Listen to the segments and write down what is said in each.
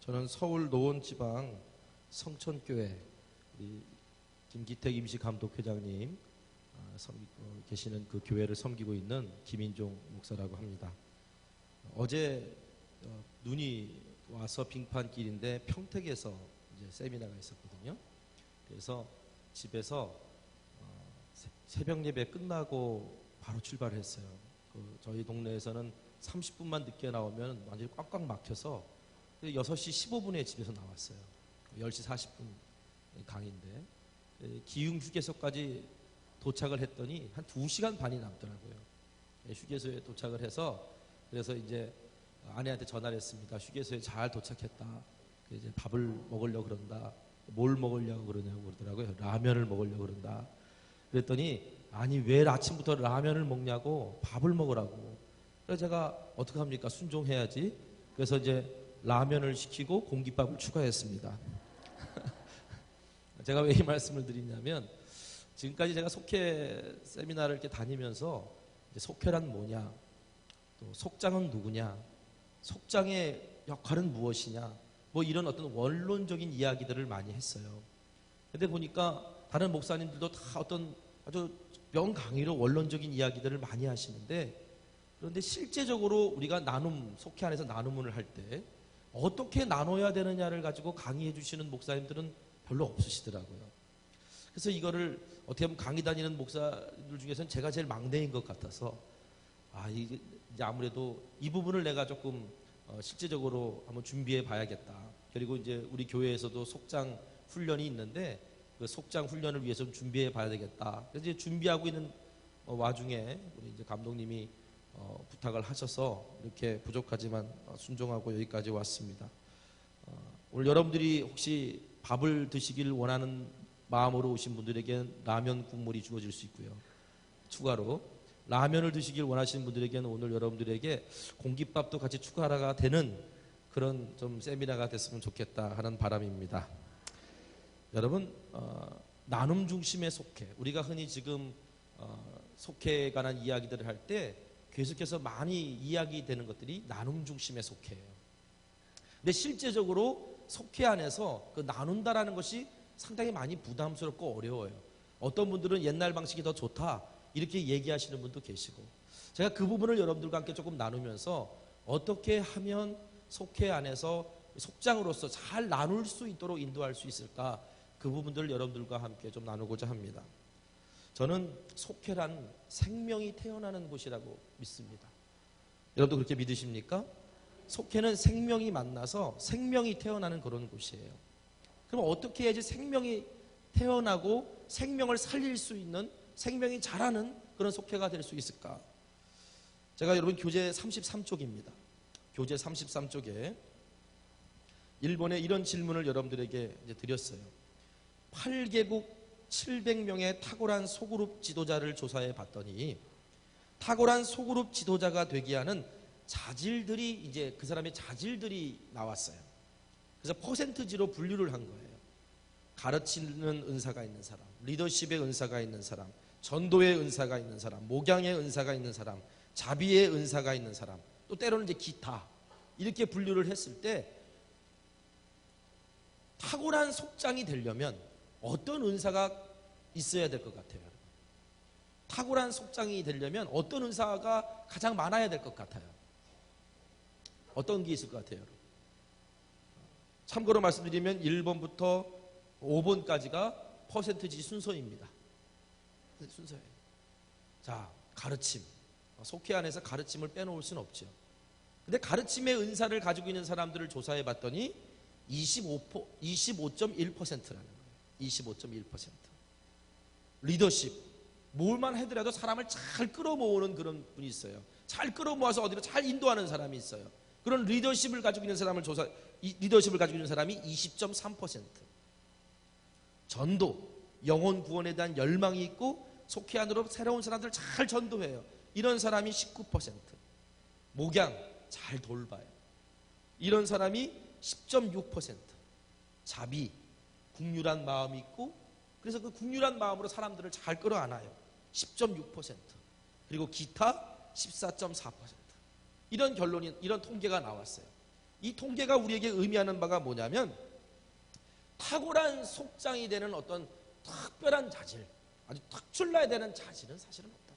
저는 서울 노원지방 성천교회 우리 김기택 임시감독회장님 계시는 그 교회를 섬기고 있는 김인종 목사라고 합니다. 어제 눈이 와서 빙판길인데 평택에서 이제 세미나가 있었거든요. 그래서 집에서 새벽 예배 끝나고 바로 출발을 했어요. 저희 동네에서는 30분만 늦게 나오면 완전히 꽉꽉 막혀서 6시 15분에 집에서 나왔어요. 10시 40분 강인데 기흥 휴게소까지 도착을 했더니 한 2시간 반이 남더라고요. 휴게소에 도착을 해서 그래서 이제 아내한테 전화를 했습니다. 휴게소에 잘 도착했다. 이제 밥을 먹으려고 그런다. 뭘 먹으려고 그러냐고 그러더라고요. 라면을 먹으려고 그런다. 그랬더니 아니 왜 아침부터 라면을 먹냐고, 밥을 먹으라고. 그래서 제가 어떻게 합니까? 순종해야지. 그래서 이제 라면을 시키고 공깃밥을 추가했습니다. 제가 왜 이 말씀을 드리냐면 지금까지 제가 속회 세미나를 이렇게 다니면서 속회란 뭐냐, 또 속장은 누구냐, 속장의 역할은 무엇이냐, 뭐 이런 어떤 원론적인 이야기들을 많이 했어요. 근데 보니까 다른 목사님들도 다 어떤 아주 명강의로 원론적인 이야기들을 많이 하시는데, 그런데 실제적으로 우리가 속회 안에서 나눔을 할 때 어떻게 나눠야 되느냐를 가지고 강의해 주시는 목사님들은 별로 없으시더라고요. 그래서 이거를 어떻게 보면 강의 다니는 목사들 중에서는 제가 제일 막내인 것 같아서 이제 아무래도 이 부분을 내가 조금 실제적으로 한번 준비해 봐야겠다. 그리고 이제 우리 교회에서도 속장 훈련이 있는데 그 속장 훈련을 위해서 좀 준비해 봐야 되겠다. 그래서 이제 준비하고 있는 와중에 우리 이제 감독님이 부탁을 하셔서 이렇게 부족하지만 순종하고 여기까지 왔습니다. 오늘 여러분들이 혹시 밥을 드시길 원하는 마음으로 오신 분들에게는 라면 국물이 주어질 수 있고요. 추가로 라면을 드시길 원하시는 분들에게는 오늘 여러분들에게 공깃밥도 같이 추가가 되는 그런 좀 세미나가 됐으면 좋겠다 하는 바람입니다. 여러분, 나눔 중심의 속회, 우리가 흔히 지금 속회에 관한 이야기들을 할 때 계속해서 많이 이야기되는 것들이 나눔 중심의 속회예요. 근데 실제적으로 속회 안에서 그 나눈다라는 것이 상당히 많이 부담스럽고 어려워요. 어떤 분들은 옛날 방식이 더 좋다 이렇게 얘기하시는 분도 계시고, 제가 그 부분을 여러분들과 함께 조금 나누면서 어떻게 하면 속회 안에서 속장으로서 잘 나눌 수 있도록 인도할 수 있을까, 그 부분들을 여러분들과 함께 좀 나누고자 합니다. 저는 속회란 생명이 태어나는 곳이라고 믿습니다. 여러분도 그렇게 믿으십니까? 속회는 생명이 만나서 생명이 태어나는 그런 곳이에요. 그럼 어떻게 해야지 생명이 태어나고 생명을 살릴 수 있는, 생명이 자라는 그런 속회가 될 수 있을까? 제가 여러분 교재 33쪽입니다. 교재 33쪽에 일본에 이런 질문을 여러분들에게 이제 드렸어요. 8개국 700명의 탁월한 소그룹 지도자를 조사해 봤더니 탁월한 소그룹 지도자가 되게 하는 자질들이, 이제 그 사람의 자질들이 나왔어요. 그래서 퍼센트지로 분류를 한 거예요. 가르치는 은사가 있는 사람, 리더십의 은사가 있는 사람, 전도의 은사가 있는 사람, 목양의 은사가 있는 사람, 자비의 은사가 있는 사람, 또 때로는 이제 기타, 이렇게 분류를 했을 때 탁월한 속장이 되려면 어떤 은사가 있어야 될 것 같아요? 탁월한 속장이 되려면 어떤 은사가 가장 많아야 될 것 같아요? 어떤 게 있을 것 같아요? 참고로 말씀드리면 1번부터 5번까지가 퍼센트지 순서입니다. 순서예요. 자, 가르침. 속회 안에서 가르침을 빼놓을 수는 없죠. 근데 가르침의 은사를 가지고 있는 사람들을 조사해 봤더니 25.1%라는 거예요. 25.1%. 리더십. 뭘만 해더라도 사람을 잘 끌어모으는 그런 분이 있어요. 잘 끌어모아서 어디로 잘 인도하는 사람이 있어요. 그런 리더십을 가지고 있는 사람을 리더십을 가지고 있는 사람이 20.3%. 전도, 영혼 구원에 대한 열망이 있고 속회 안으로 새로운 사람들을 잘 전도해요. 이런 사람이 19%. 목양, 잘 돌봐요. 이런 사람이 10.6%. 자비, 국률한 마음이 있고, 그래서 그 국률한 마음으로 사람들을 잘 끌어안아요. 10.6%. 그리고 기타 14.4%. 이런 결론이, 이런 통계가 나왔어요. 이 통계가 우리에게 의미하는 바가 뭐냐면 탁월한 속장이 되는 어떤 특별한 자질, 아주 특출나야 되는 자질은 사실은 없다.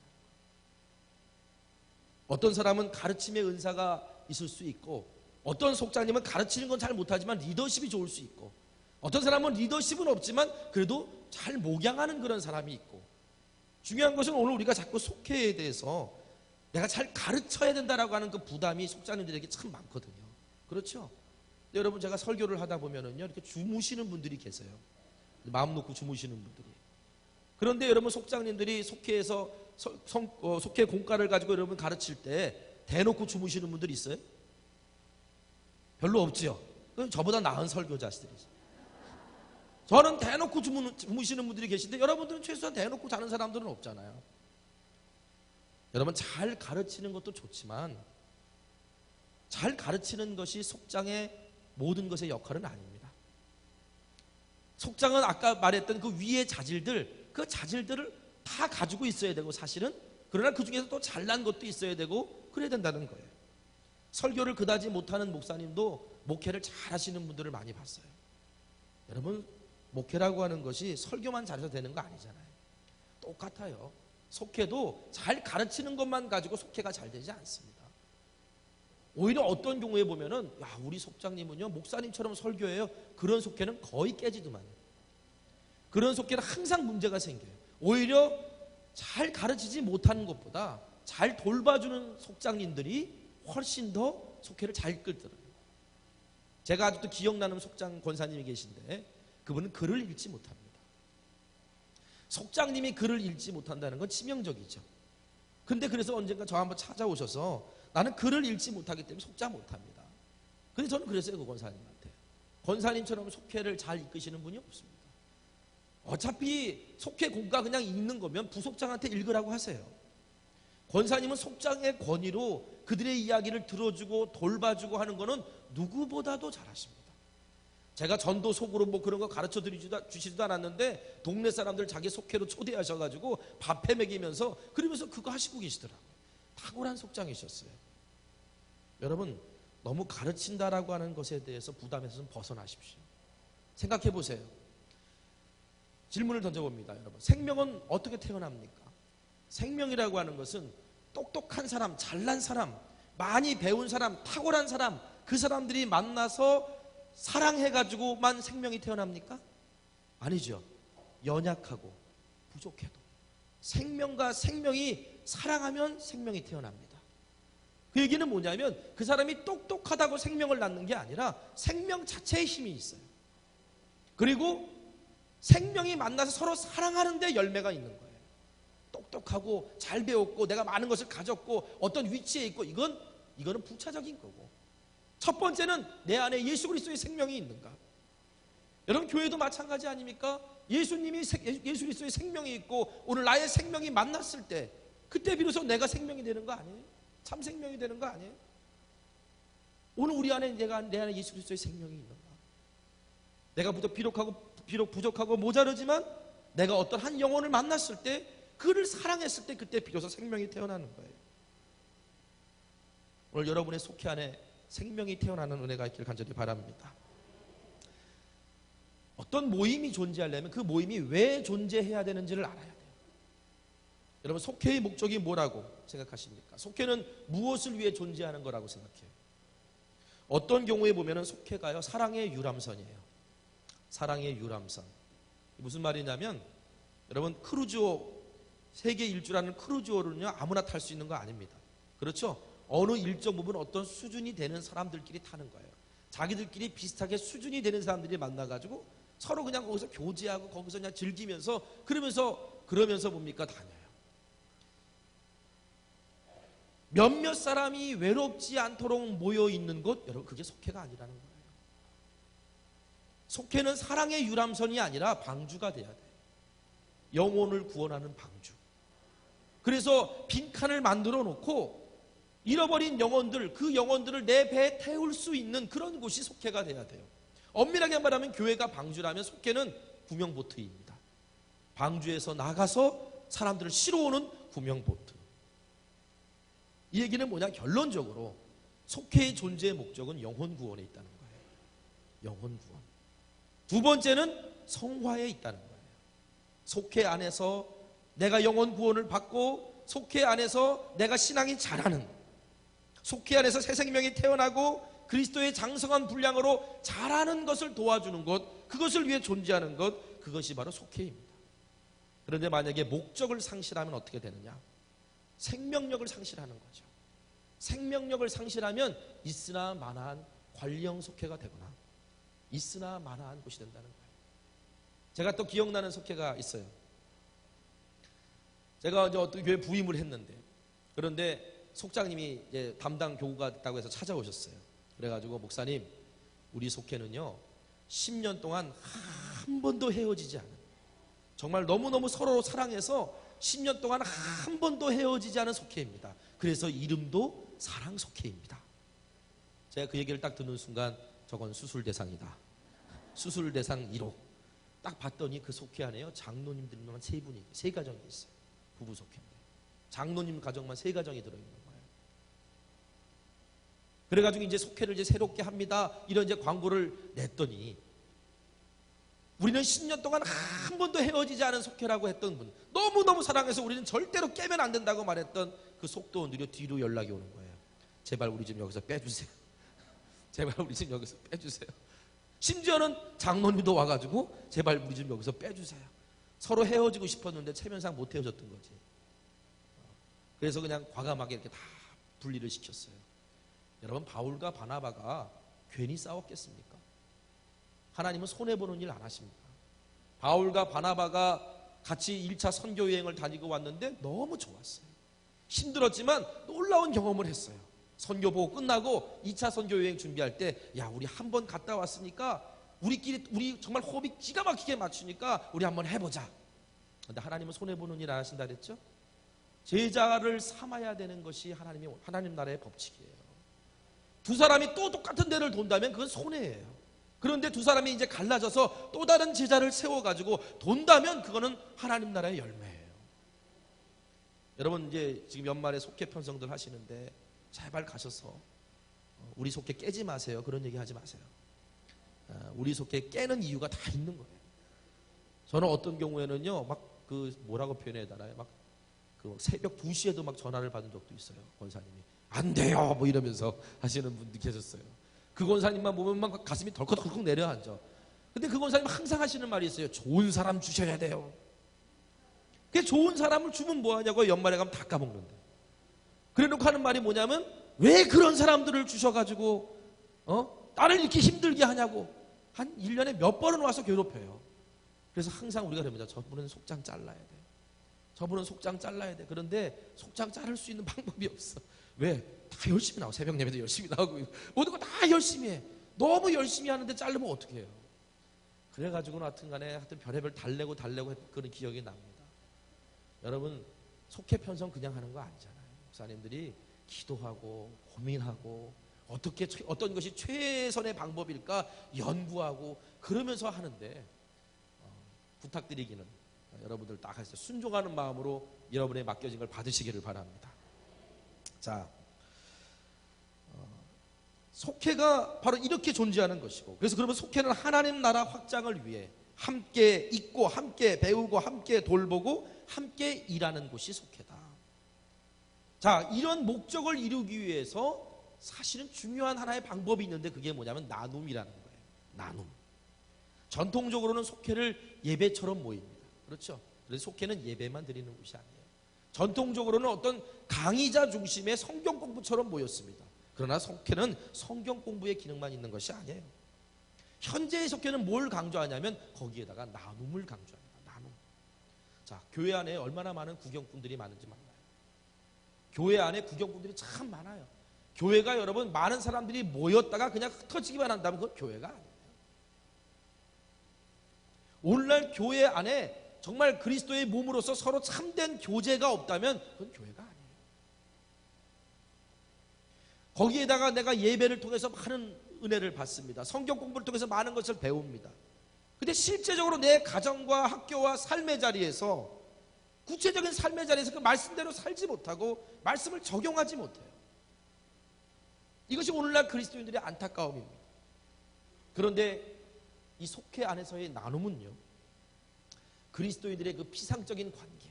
어떤 사람은 가르침의 은사가 있을 수 있고, 어떤 속장님은 가르치는 건 잘 못하지만 리더십이 좋을 수 있고, 어떤 사람은 리더십은 없지만 그래도 잘 목양하는 그런 사람이 있고, 중요한 것은 오늘 우리가 자꾸 속회에 대해서 내가 잘 가르쳐야 된다라고 하는 그 부담이 속장님들에게 참 많거든요. 그렇죠? 여러분, 제가 설교를 하다 보면은요, 이렇게 주무시는 분들이 계세요. 마음 놓고 주무시는 분들이. 그런데 여러분, 속장님들이 속회에서 속회 공과를 가지고 여러분 가르칠 때 대놓고 주무시는 분들이 있어요? 별로 없죠. 그건 저보다 나은 설교자들이죠. 저는 대놓고 주무시는 분들이 계신데 여러분들은 최소한 대놓고 자는 사람들은 없잖아요. 여러분, 잘 가르치는 것도 좋지만 잘 가르치는 것이 속장의 모든 것의 역할은 아닙니다. 속장은 아까 말했던 그 위의 자질들, 그 자질들을 다 가지고 있어야 되고, 사실은 그러나 그 중에서 또 잘난 것도 있어야 되고 그래야 된다는 거예요. 설교를 그다지 못하는 목사님도 목회를 잘 하시는 분들을 많이 봤어요. 여러분, 목회라고 하는 것이 설교만 잘해서 되는 거 아니잖아요. 똑같아요. 속회도 잘 가르치는 것만 가지고 속회가 잘 되지 않습니다. 오히려 어떤 경우에 보면은, 야, 우리 속장님은요 목사님처럼 설교해요. 그런 속회는 거의 깨지더만. 그런 속회는 항상 문제가 생겨요. 오히려 잘 가르치지 못하는 것보다 잘 돌봐주는 속장님들이 훨씬 더 속회를 잘 이끌더라고요. 제가 아직도 기억나는 속장 권사님이 계신데 그분은 글을 읽지 못합니다. 속장님이 글을 읽지 못한다는 건 치명적이죠. 근데 그래서 언젠가 저 한번 찾아오셔서 나는 글을 읽지 못하기 때문에 속자 못합니다. 근데 저는 그랬어요, 그 권사님한테. 권사님처럼 속회를 잘 이끄시는 분이 없습니다. 어차피 속회 공과 그냥 읽는 거면 부속장한테 읽으라고 하세요. 권사님은 속장의 권위로 그들의 이야기를 들어주고 돌봐주고 하는 거는 누구보다도 잘하십니다. 제가 전도 속으로 뭐 그런 거 가르쳐 주시지도 않았는데 동네 사람들 자기 속회로 초대하셔가지고 밥해 먹이면서 그러면서 그거 하시고 계시더라고요. 탁월한 속장이셨어요. 여러분, 너무 가르친다라고 하는 것에 대해서 부담에서 좀 벗어나십시오. 생각해 보세요. 질문을 던져봅니다. 여러분, 생명은 어떻게 태어납니까? 생명이라고 하는 것은 똑똑한 사람, 잘난 사람, 많이 배운 사람, 탁월한 사람, 그 사람들이 만나서 사랑해가지고만 생명이 태어납니까? 아니죠. 연약하고 부족해도 생명과 생명이 사랑하면 생명이 태어납니다. 그 얘기는 뭐냐면 그 사람이 똑똑하다고 생명을 낳는 게 아니라 생명 자체의 힘이 있어요. 그리고 생명이 만나서 서로 사랑하는 데 열매가 있는 거예요. 똑똑하고 잘 배웠고 내가 많은 것을 가졌고 어떤 위치에 있고 이거는 부차적인 거고, 첫 번째는 내 안에 예수 그리스도의 생명이 있는가. 여러분, 교회도 마찬가지 아닙니까? 예수 그리스도의 생명이 있고 오늘 나의 생명이 만났을 때 그때 비로소 내가 생명이 되는 거 아니에요? 참 생명이 되는 거 아니에요? 오늘 우리 안에 내 안에 예수 그리스도의 생명이 있는가? 내가 비록 부족하고 모자르지만 내가 어떤 한 영혼을 만났을 때 그를 사랑했을 때 그때 비로소 생명이 태어나는 거예요. 오늘 여러분의 속회 안에 생명이 태어나는 은혜가 있기를 간절히 바랍니다. 어떤 모임이 존재하려면 그 모임이 왜 존재해야 되는지를 알아야 돼요. 여러분, 속회의 목적이 뭐라고 생각하십니까? 속회는 무엇을 위해 존재하는 거라고 생각해요? 어떤 경우에 보면 속회가요, 사랑의 유람선이에요. 사랑의 유람선. 무슨 말이냐면, 여러분, 크루즈호, 세계 일주라는 크루즈호는요 아무나 탈 수 있는 거 아닙니다. 그렇죠? 어느 일정 부분 어떤 수준이 되는 사람들끼리 타는 거예요. 자기들끼리 비슷하게 수준이 되는 사람들이 만나가지고 서로 그냥 거기서 교제하고 거기서 그냥 즐기면서 그러면서 뭡니까? 다녀요. 몇몇 사람이 외롭지 않도록 모여 있는 곳, 여러분, 그게 속회가 아니라는 거예요. 속회는 사랑의 유람선이 아니라 방주가 돼야 돼요. 영혼을 구원하는 방주. 그래서 빈칸을 만들어 놓고 잃어버린 영혼들, 그 영혼들을 내 배에 태울 수 있는 그런 곳이 속회가 돼야 돼요. 엄밀하게 말하면 교회가 방주라면 속회는 구명보트입니다. 방주에서 나가서 사람들을 실어오는 구명보트. 이 얘기는 뭐냐? 결론적으로 속회의 존재의 목적은 영혼 구원에 있다는 거예요. 영혼 구원. 두 번째는 성화에 있다는 거예요. 속회 안에서 내가 영혼 구원을 받고 속회 안에서 내가 신앙이 자라는, 속회 안에서 새 생명이 태어나고 그리스도의 장성한 분량으로 자라는 것을 도와주는 것, 그것을 위해 존재하는 것, 그것이 바로 속회입니다. 그런데 만약에 목적을 상실하면 어떻게 되느냐? 생명력을 상실하는 거죠. 생명력을 상실하면 있으나 마나한 관리형 속회가 되거나 있으나 마나한 곳이 된다는 거예요. 제가 또 기억나는 속회가 있어요. 제가 이제 어떤 교회 부임을 했는데, 그런데 속장님이 이제 담당 교구가 됐다고 해서 찾아오셨어요. 그래가지고 목사님, 우리 속회는요 10년 동안 한 번도 헤어지지 않은, 정말 너무너무 서로 사랑해서 10년 동안 한 번도 헤어지지 않은 속회입니다. 그래서 이름도 사랑 속회입니다. 제가 그 얘기를 딱 듣는 순간 저건 수술 대상이다. 수술 대상 1호. 딱 봤더니 그 속회 안에요 장로님들만 3분이, 3가정이 있어요. 부부 속회인데 장로님 가정만 3가정이 들어있는 거예요. 그래가지고 이제 속회를 이제 새롭게 합니다. 이런 이제 광고를 냈더니, 우리는 10년 동안 한 번도 헤어지지 않은 속회라고 했던 분, 너무너무 사랑해서 우리는 절대로 깨면 안 된다고 말했던 그 속도원들이 뒤로 연락이 오는 거예요. 제발 우리 좀 여기서 빼주세요. 제발 우리 좀 여기서 빼주세요. 심지어는 장로님도 와가지고 제발 우리 좀 여기서 빼주세요. 서로 헤어지고 싶었는데 체면상 못 헤어졌던 거지. 그래서 그냥 과감하게 이렇게 다 분리를 시켰어요. 여러분, 바울과 바나바가 괜히 싸웠겠습니까? 하나님은 손해보는 일 안 하십니다. 바울과 바나바가 같이 1차 선교 여행을 다니고 왔는데 너무 좋았어요. 힘들었지만 놀라운 경험을 했어요. 선교 보고 끝나고 2차 선교 여행 준비할 때, 야, 우리 한 번 갔다 왔으니까 우리 정말 호흡이 기가 막히게 맞추니까 우리 한번 해보자. 근데 하나님은 손해보는 일 안 하신다 그랬죠? 제자를 삼아야 되는 것이 하나님 나라의 법칙이에요. 두 사람이 또 똑같은 데를 돈다면 그건 손해예요. 그런데 두 사람이 이제 갈라져서 또 다른 제자를 세워가지고 돈다면 그거는 하나님 나라의 열매예요. 여러분, 이제 지금 연말에 속회 편성들 하시는데 제발 가셔서 우리 속회 깨지 마세요. 그런 얘기 하지 마세요. 우리 속회 깨는 이유가 다 있는 거예요. 저는 어떤 경우에는요, 막 그 뭐라고 표현해야 되나요? 막 그 새벽 2시에도 막 전화를 받은 적도 있어요. 권사님이 안 돼요 뭐 이러면서 하시는 분들 계셨어요. 그 권사님만 보면 막 가슴이 덜컥덜컥 내려앉아. 근데 그 권사님 항상 하시는 말이 있어요. 좋은 사람 주셔야 돼요. 그 좋은 사람을 주면 뭐하냐고. 연말에 가면 다 까먹는데. 그래놓고 하는 말이 뭐냐면, 왜 그런 사람들을 주셔가지고 나를 이렇게 힘들게 하냐고. 한 1년에 몇 번은 와서 괴롭혀요. 그래서 항상 우리가 그럽니다. 저분은 속장 잘라야 돼. 저분은 속장 잘라야 돼. 그런데 속장 자를 수 있는 방법이 없어. 왜? 다 열심히 나오고, 새벽 예배도 열심히 나오고, 모든 거 다 열심히 해. 너무 열심히 하는데 자르면 어떻게 해요? 그래가지고는 하여튼 별의별 달래고 그런 기억이 납니다. 여러분, 속회 편성 그냥 하는 거 아니잖아요. 목사님들이 기도하고 고민하고 어떤 것이 최선의 방법일까 연구하고 그러면서 하는데, 부탁드리기는 여러분들 딱 하세요. 순종하는 마음으로 여러분의 맡겨진 걸 받으시기를 바랍니다. 자, 속회가 바로 이렇게 존재하는 것이고, 그래서 그러면 속회는 하나님 나라 확장을 위해 함께 있고 함께 배우고 함께 돌보고 함께 일하는 곳이 속회다. 자, 이런 목적을 이루기 위해서 사실은 중요한 하나의 방법이 있는데, 그게 뭐냐면 나눔이라는 거예요. 나눔. 전통적으로는 속회를 예배처럼 모입니다. 그렇죠? 그래서 속회는 예배만 드리는 곳이 아니에요. 전통적으로는 어떤 강의자 중심의 성경 공부처럼 모였습니다. 그러나 속회는 성경 공부의 기능만 있는 것이 아니에요. 현재의 속회는 뭘 강조하냐면 거기에다가 나눔을 강조합니다. 나눔. 자, 교회 안에 얼마나 많은 구경꾼들이 많은지 몰라요. 교회 안에 구경꾼들이 참 많아요. 교회가 여러분 많은 사람들이 모였다가 그냥 흩어지기만 한다면 그건 교회가 아니에요. 오늘날 교회 안에 정말 그리스도의 몸으로서 서로 참된 교제가 없다면 그건 교회가 아니에요. 거기에다가 내가 예배를 통해서 많은 은혜를 받습니다. 성경 공부를 통해서 많은 것을 배웁니다. 근데 실제적으로 내 가정과 학교와 삶의 자리에서, 구체적인 삶의 자리에서 그 말씀대로 살지 못하고 말씀을 적용하지 못해요. 이것이 오늘날 그리스도인들의 안타까움입니다. 그런데 이 속회 안에서의 나눔은요, 그리스도인들의 그 피상적인 관계,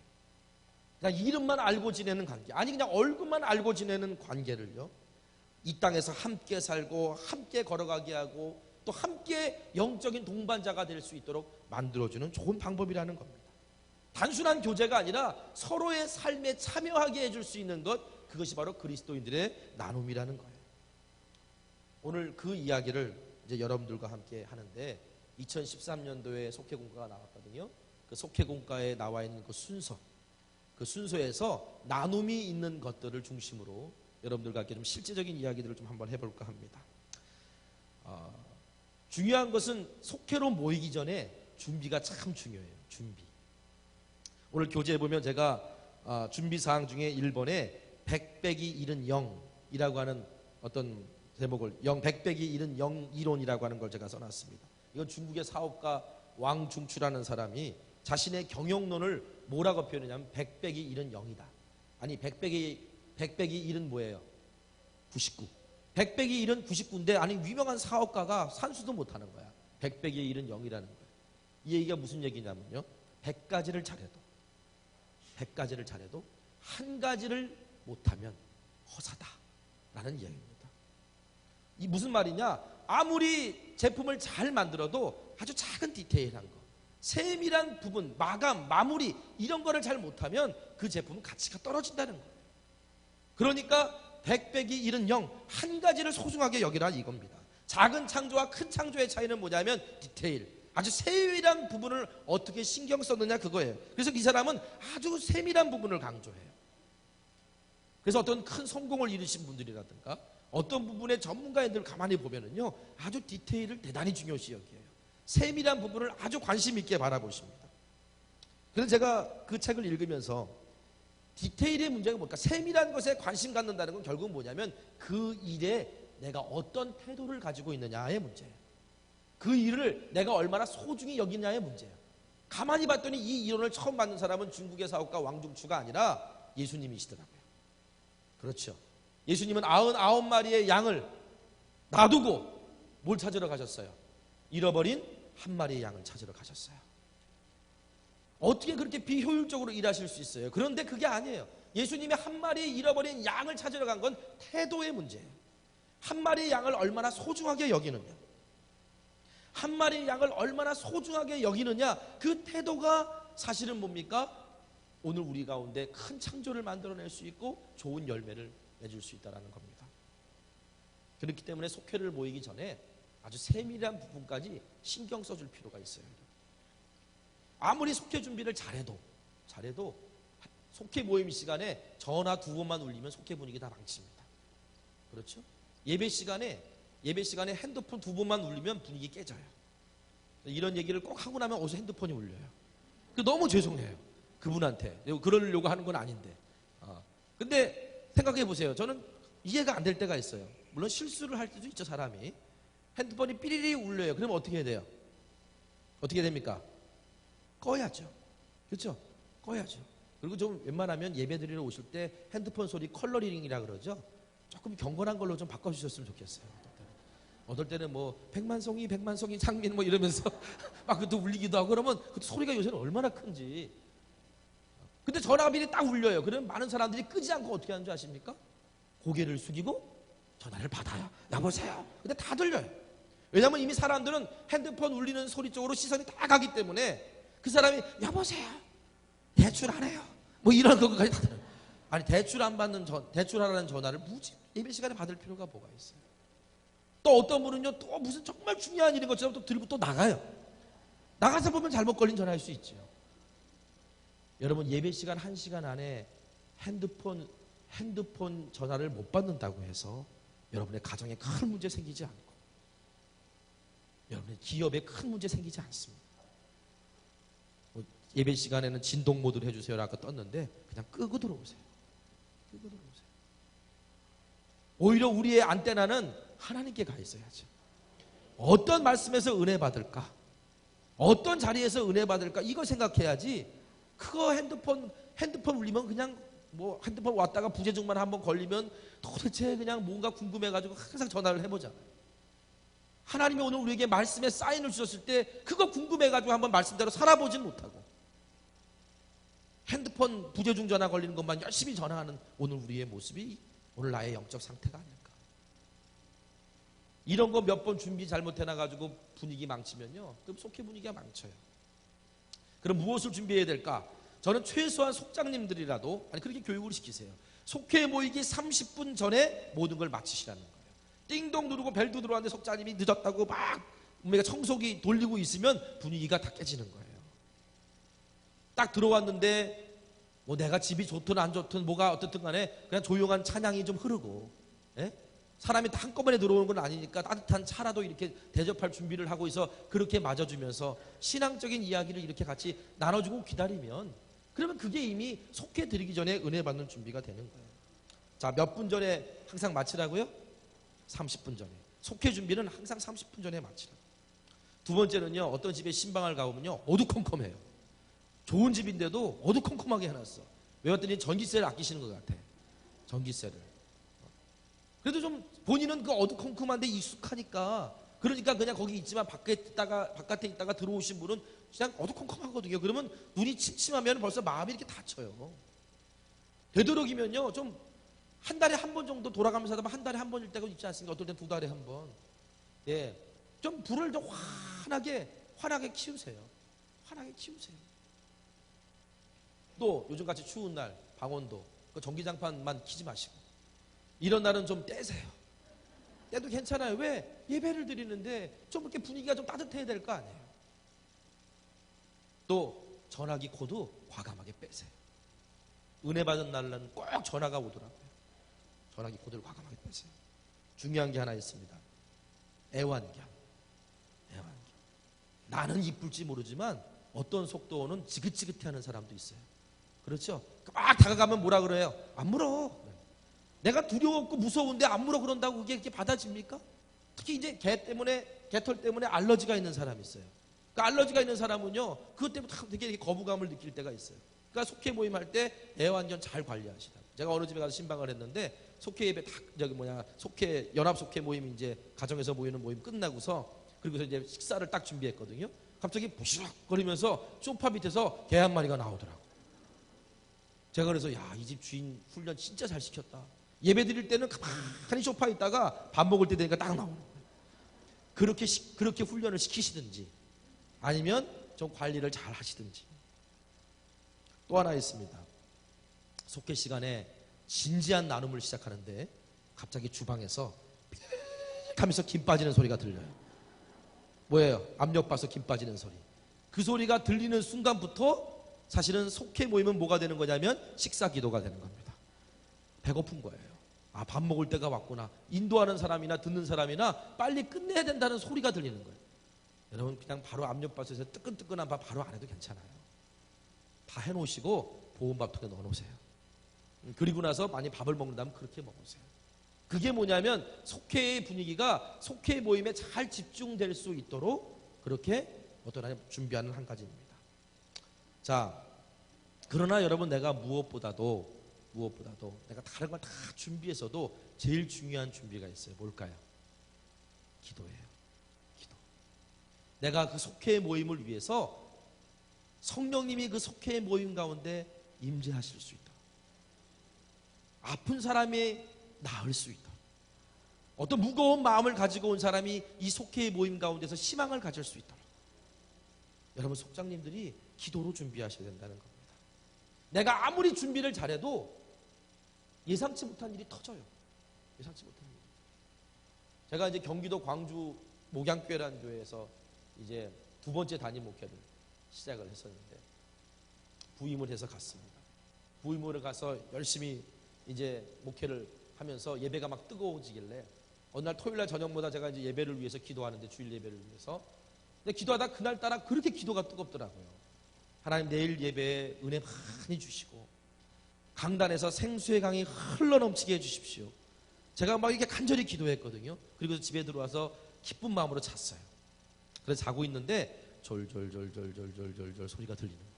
그냥 이름만 알고 지내는 관계, 아니 그냥 얼굴만 알고 지내는 관계를요, 이 땅에서 함께 살고 함께 걸어가게 하고 또 함께 영적인 동반자가 될 수 있도록 만들어주는 좋은 방법이라는 겁니다. 단순한 교제가 아니라 서로의 삶에 참여하게 해줄 수 있는 것, 그것이 바로 그리스도인들의 나눔이라는 거예요. 오늘 그 이야기를 이제 여러분들과 함께 하는데, 2013년도에 속회공과가 나왔거든요. 그 속회공과에 나와 있는 그 순서에서 나눔이 있는 것들을 중심으로 여러분들과 함께 좀 실제적인 이야기들을 좀 한번 해볼까 합니다. 중요한 것은 속회로 모이기 전에 준비가 참 중요해요. 준비. 오늘 교재에 보면 제가 준비 사항 중에 1번에 100 빼기 1은 0이라고 하는 어떤 제목을 100 빼기 1은 0 이론이라고 하는 걸 제가 써놨습니다. 이건 중국의 사업가 왕중추라는 사람이 자신의 경영론을 뭐라고 표현했냐면 100 빼기 1은 0이다. 아니 100 빼기 1은 뭐예요? 99. 100 빼기 1은 99인데 아니 유명한 사업가가 산수도 못하는 거야. 100 빼기 1은 0이라는 거야. 이 얘기가 무슨 얘기냐면요, 100가지를 잘해도 한 가지를 못하면 허사다라는 이야기입니다. 이 무슨 말이냐, 아무리 제품을 잘 만들어도 아주 작은 디테일한 거, 세밀한 부분, 마감, 마무리 이런 거를 잘 못하면 그 제품은 가치가 떨어진다는 거예요. 그러니까 100 빼기 1은 0, 한 가지를 소중하게 여기라 이겁니다. 작은 창조와 큰 창조의 차이는 뭐냐면 디테일, 아주 세밀한 부분을 어떻게 신경 썼느냐 그거예요. 그래서 이 사람은 아주 세밀한 부분을 강조해요. 그래서 어떤 큰 성공을 이루신 분들이라든가 어떤 부분의 전문가들 가만히 보면은요, 아주 디테일을 대단히 중요시 여겨요. 세밀한 부분을 아주 관심 있게 바라보십니다. 그래서 제가 그 책을 읽으면서 디테일의 문제가 뭘까? 세밀한 것에 관심 갖는다는 건 결국은 뭐냐면 그 일에 내가 어떤 태도를 가지고 있느냐의 문제예요. 그 일을 내가 얼마나 소중히 여기냐의 문제예요. 가만히 봤더니 이 이론을 처음 받는 사람은 중국의 사업가 왕중추가 아니라 예수님이시더라고요. 그렇죠. 예수님은 99마리의 양을 놔두고 뭘 찾으러 가셨어요? 잃어버린 한 마리의 양을 찾으러 가셨어요. 어떻게 그렇게 비효율적으로 일하실 수 있어요? 그런데 그게 아니에요. 예수님이 한 마리의 잃어버린 양을 찾으러 간 건 태도의 문제예요. 한 마리의 양을 얼마나 소중하게 여기느냐, 한 마리의 양을 얼마나 소중하게 여기느냐, 그 태도가 사실은 뭡니까? 오늘 우리 가운데 큰 창조를 만들어낼 수 있고 좋은 열매를 맺을 수 있다는 겁니다. 그렇기 때문에 속회를 모이기 전에 아주 세밀한 부분까지 신경 써줄 필요가 있어요. 아무리 속회 준비를 잘해도 속회 모임 시간에 전화 2번만 울리면 속회 분위기 다 망칩니다. 그렇죠? 예배 시간에 핸드폰 2번만 울리면 분위기 깨져요. 이런 얘기를 꼭 하고 나면 어디서 핸드폰이 울려요. 너무 죄송해요. 그분한테. 그러려고 하는 건 아닌데. 근데 생각해 보세요. 저는 이해가 안 될 때가 있어요. 물론 실수를 할 때도 있죠, 사람이. 핸드폰이 삐리리 울려요. 그러면 어떻게 해야 돼요? 어떻게 됩니까? 꺼야죠. 그렇죠? 꺼야죠. 그리고 좀 웬만하면 예배드리러 오실 때 핸드폰 소리 컬러링이라 그러죠. 조금 경건한 걸로 좀 바꿔주셨으면 좋겠어요. 어떨 때는 뭐 백만송이 창민 뭐 이러면서 막 그것도 울리기도 하고 그러면 그 소리가 요새는 얼마나 큰지. 근데 전화비리 딱 울려요. 그러면 많은 사람들이 끄지 않고 어떻게 하는 줄 아십니까? 고개를 숙이고 전화를 받아요. 여보세요. 근데 다 들려요. 왜냐하면 이미 사람들은 핸드폰 울리는 소리 쪽으로 시선이 다 가기 때문에 그 사람이 여보세요. 대출 안 해요. 뭐 이런 것까지 다 들어요. 아니 대출하라는 전화를 굳이 예배 시간에 받을 필요가 뭐가 있어요? 또 어떤 분은요, 또 무슨 정말 중요한 일인 것처럼 또 들고 또 나가요. 나가서 보면 잘못 걸린 전화일 수 있죠. 여러분, 예배 시간 1시간 안에 핸드폰 전화를 못 받는다고 해서 여러분의 가정에 큰 문제 생기지 않고 여러분의 기업에 큰 문제 생기지 않습니다. 예배 시간에는 진동 모드를 해주세요라고 떴는데 그냥 끄고 들어오세요. 오히려 우리의 안테나는 하나님께 가 있어야죠. 어떤 말씀에서 은혜 받을까? 어떤 자리에서 은혜 받을까? 이거 생각해야지. 그거 핸드폰 울리면 그냥 뭐 핸드폰 왔다가 부재중만 한번 걸리면 도대체 그냥 뭔가 궁금해가지고 항상 전화를 해보잖아요. 하나님이 오늘 우리에게 말씀의 사인을 주셨을 때 그거 궁금해가지고 한번 말씀대로 살아보진 못하고 핸드폰 부재중 전화 걸리는 것만 열심히 전화하는 오늘 우리의 모습이 오늘 나의 영적 상태가 아닐까. 이런 거 몇 번 준비 잘못해놔가지고 분위기 망치면요, 그럼 속회 분위기가 망쳐요. 그럼 무엇을 준비해야 될까? 저는 최소한 속장님들이라도 그렇게 교육을 시키세요. 속회 모이기 30분 전에 모든 걸 마치시라는 거예요. 띵동 누르고 벨도 들어왔는데 속장님이 늦었다고 막 우리가 청소기 돌리고 있으면 분위기가 다 깨지는 거예요. 딱 들어왔는데 뭐 내가 집이 좋든 안 좋든 뭐가 어떻든 간에 그냥 조용한 찬양이 좀 흐르고, 예? 사람이 다 한꺼번에 들어오는 건 아니니까 따뜻한 차라도 이렇게 대접할 준비를 하고 있어 그렇게 맞아주면서 신앙적인 이야기를 이렇게 같이 나눠주고 기다리면, 그러면 그게 이미 속해 드리기 전에 은혜 받는 준비가 되는 거예요. 자, 몇 분 전에 항상 마치라고요? 30분 전에. 속해 준비는 항상 30분 전에 마치라고. 두 번째는요, 어떤 집에 신방을 가보면요, 어두컴컴해요. 좋은 집인데도 어두컴컴하게 해놨어. 왜 그랬더니 전기세를 아끼시는 것 같아. 전기세를. 그래도 좀 본인은 그 어두컴컴한데 익숙하니까, 그러니까 그냥 거기 있지만 바깥에 있다가 들어오신 분은 그냥 어두컴컴하거든요. 그러면 눈이 침침하면 벌써 마음이 이렇게 다쳐요. 되도록이면요, 좀 한 달에 한 번 정도 돌아가면서 하다 보면 한 달에 한 번일 때가 있지 않습니까? 어떨 땐 두 달에 한 번. 예, 좀 불을 좀 환하게 키우세요. 환하게 키우세요. 또 요즘같이 추운 날 강원도 그 전기장판만 키지 마시고 이런 날은 좀 떼세요. 떼도 괜찮아요. 왜? 예배를 드리는데 좀 이렇게 분위기가 좀 따뜻해야 될 거 아니에요. 또 전화기 코드 과감하게 빼세요. 은혜 받은 날은 꼭 전화가 오더라고요. 전화기 코드를 과감하게 빼세요. 중요한 게 하나 있습니다. 애완견. 나는 이쁠지 모르지만 어떤 속도는 지긋지긋해하는 사람도 있어요. 그렇죠? 막 다가가면 뭐라 그래요? 안 물어. 내가 두려웠고 무서운데 안 물어 그런다고 그게 이렇게 받아집니까? 특히 이제 개털 때문에 알러지가 있는 사람이 있어요. 그 알러지가 있는 사람은요, 그것 때문에 되게 거부감을 느낄 때가 있어요. 그러니까 속회 모임 할 때 애완견 잘 관리하시라. 제가 어느 집에 가서 신방을 했는데 속회 예배 속회 연합 속회 모임 이제 가정에서 모이는 모임 끝나고서 그리고서 이제 식사를 딱 준비했거든요. 갑자기 부시럭거리면서 소파 밑에서 개 한 마리가 나오더라고. 제가 그래서 이 집 주인 훈련 진짜 잘 시켰다. 예배 드릴 때는 가만히 소파에 있다가 밥 먹을 때 되니까 딱 나오는 거예요. 그렇게 훈련을 시키시든지 아니면 좀 관리를 잘 하시든지. 또 하나 있습니다. 속회 시간에 진지한 나눔을 시작하는데 갑자기 주방에서 삑 하면서 김 빠지는 소리가 들려요. 뭐예요? 압력 봐서 김 빠지는 소리. 그 소리가 들리는 순간부터 사실은 속회 모임은 뭐가 되는 거냐면 식사 기도가 되는 겁니다. 배고픈 거예요. 밥 먹을 때가 왔구나. 인도하는 사람이나 듣는 사람이나 빨리 끝내야 된다는 소리가 들리는 거예요. 여러분 그냥 바로 압력밥솥에서 뜨끈뜨끈한 밥 바로 안 해도 괜찮아요. 다 해놓으시고 보온밥통에 넣어놓으세요. 그리고 나서 많이 밥을 먹는다면 그렇게 먹으세요. 그게 뭐냐면 속회의 분위기가 속회 모임에 잘 집중될 수 있도록 그렇게 어떤 하나님 준비하는 한 가지입니다. 자, 그러나 여러분 내가 무엇보다도 내가 다른 걸 다 준비해서도 제일 중요한 준비가 있어요. 뭘까요? 기도예요. 기도. 내가 그 속회 모임을 위해서 성령님이 그 속회 모임 가운데 임재하실 수 있도록, 아픈 사람이 나을 수 있도록, 어떤 무거운 마음을 가지고 온 사람이 이 속회 모임 가운데서 희망을 가질 수 있도록 여러분 속장님들이 기도로 준비하셔야 된다는 겁니다. 내가 아무리 준비를 잘해도 예상치 못한 일이 터져요. 예상치 못한 일. 제가 이제 경기도 광주 목양교회라는 교회에서 이제 두 번째 담임 목회를 시작을 했었는데 부임을 해서 갔습니다. 부임을 가서 열심히 이제 목회를 하면서 예배가 막 뜨거워지길래 어느 날 토요일 날 저녁마다 제가 이제 예배를 위해서 기도하는데 주일 예배를 위해서 근데 기도하다 그날따라 그렇게 기도가 뜨겁더라고요. 하나님 내일 예배에 은혜 많이 주시고 강단에서 생수의 강이 흘러넘치게 해주십시오. 제가 막 이렇게 간절히 기도했거든요. 그리고 집에 들어와서 기쁜 마음으로 잤어요. 그래서 자고 있는데 졸졸졸졸졸졸졸 소리가 들리는 거예요.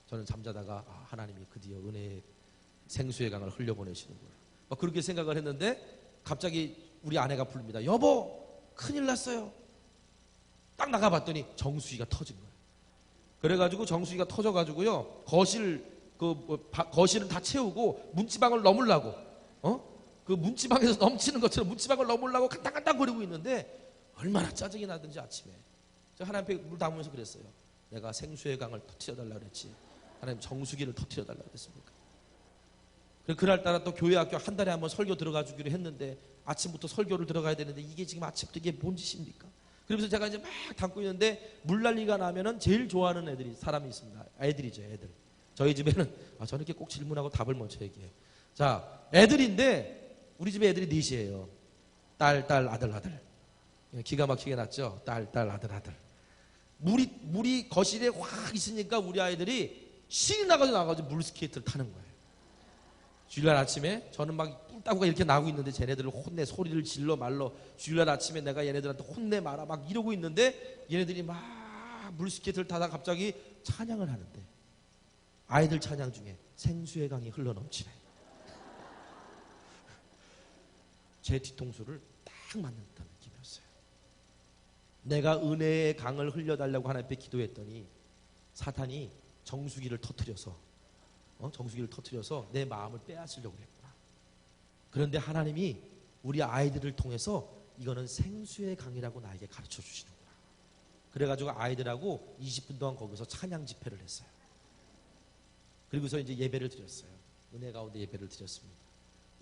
저는 잠자다가 하나님이 드디어 은혜의 생수의 강을 흘려보내시는구나. 막 그렇게 생각을 했는데 갑자기 우리 아내가 부릅니다. 여보, 큰일 났어요. 딱 나가봤더니 정수기가 터진 거예요. 그래가지고 정수기가 터져가지고요, 거실은 다 채우고 문지방을 넘으려고, 그 문지방에서 넘치는 것처럼 문지방을 넘으려고 간당간당거리고 있는데 얼마나 짜증이 나든지 아침에 저 하나님 앞에 물 담으면서 그랬어요. 내가 생수의 강을 터뜨려달라 그랬지 하나님 정수기를 터뜨려달라 그랬습니까? 그날따라 또 교회 학교 한 달에 한번 설교 들어가 주기로 했는데 아침부터 설교를 들어가야 되는데 이게 지금 아침부터 이게 뭔 짓입니까? 그러면서 제가 이제 막 담고 있는데 물난리가 나면은 제일 좋아하는 사람이 있습니다. 애들이죠, 애들. 저희 집에는 저는 이렇게 꼭 질문하고 답을 먼저 얘기해요. 자, 애들인데 우리 집에 애들이 넷이에요. 딸, 아들. 기가 막히게 났죠. 딸, 아들. 물이 거실에 확 있으니까 우리 아이들이 신이 나가지고 물스케이트를 타는 거예요. 주일날 아침에 저는 막 뿔따구가 이렇게 나고 있는데 쟤네들을 혼내, 소리를 질러 말러. 주일날 아침에 내가 얘네들한테 혼내 말아 막 이러고 있는데 얘네들이 막 물스케이트를 타다가 갑자기 찬양을 하는데 아이들 찬양 중에 생수의 강이 흘러넘치네. 제 뒤통수를 딱 맞는 듯한 느낌이었어요. 내가 은혜의 강을 흘려달라고 하나님 앞에 기도했더니 사탄이 정수기를 터뜨려서 내 마음을 빼앗으려고 했구나. 그런데 하나님이 우리 아이들을 통해서 이거는 생수의 강이라고 나에게 가르쳐 주시는구나. 그래가지고 아이들하고 20분 동안 거기서 찬양 집회를 했어요. 그리고서 이제 예배를 드렸어요. 은혜 가운데 예배를 드렸습니다.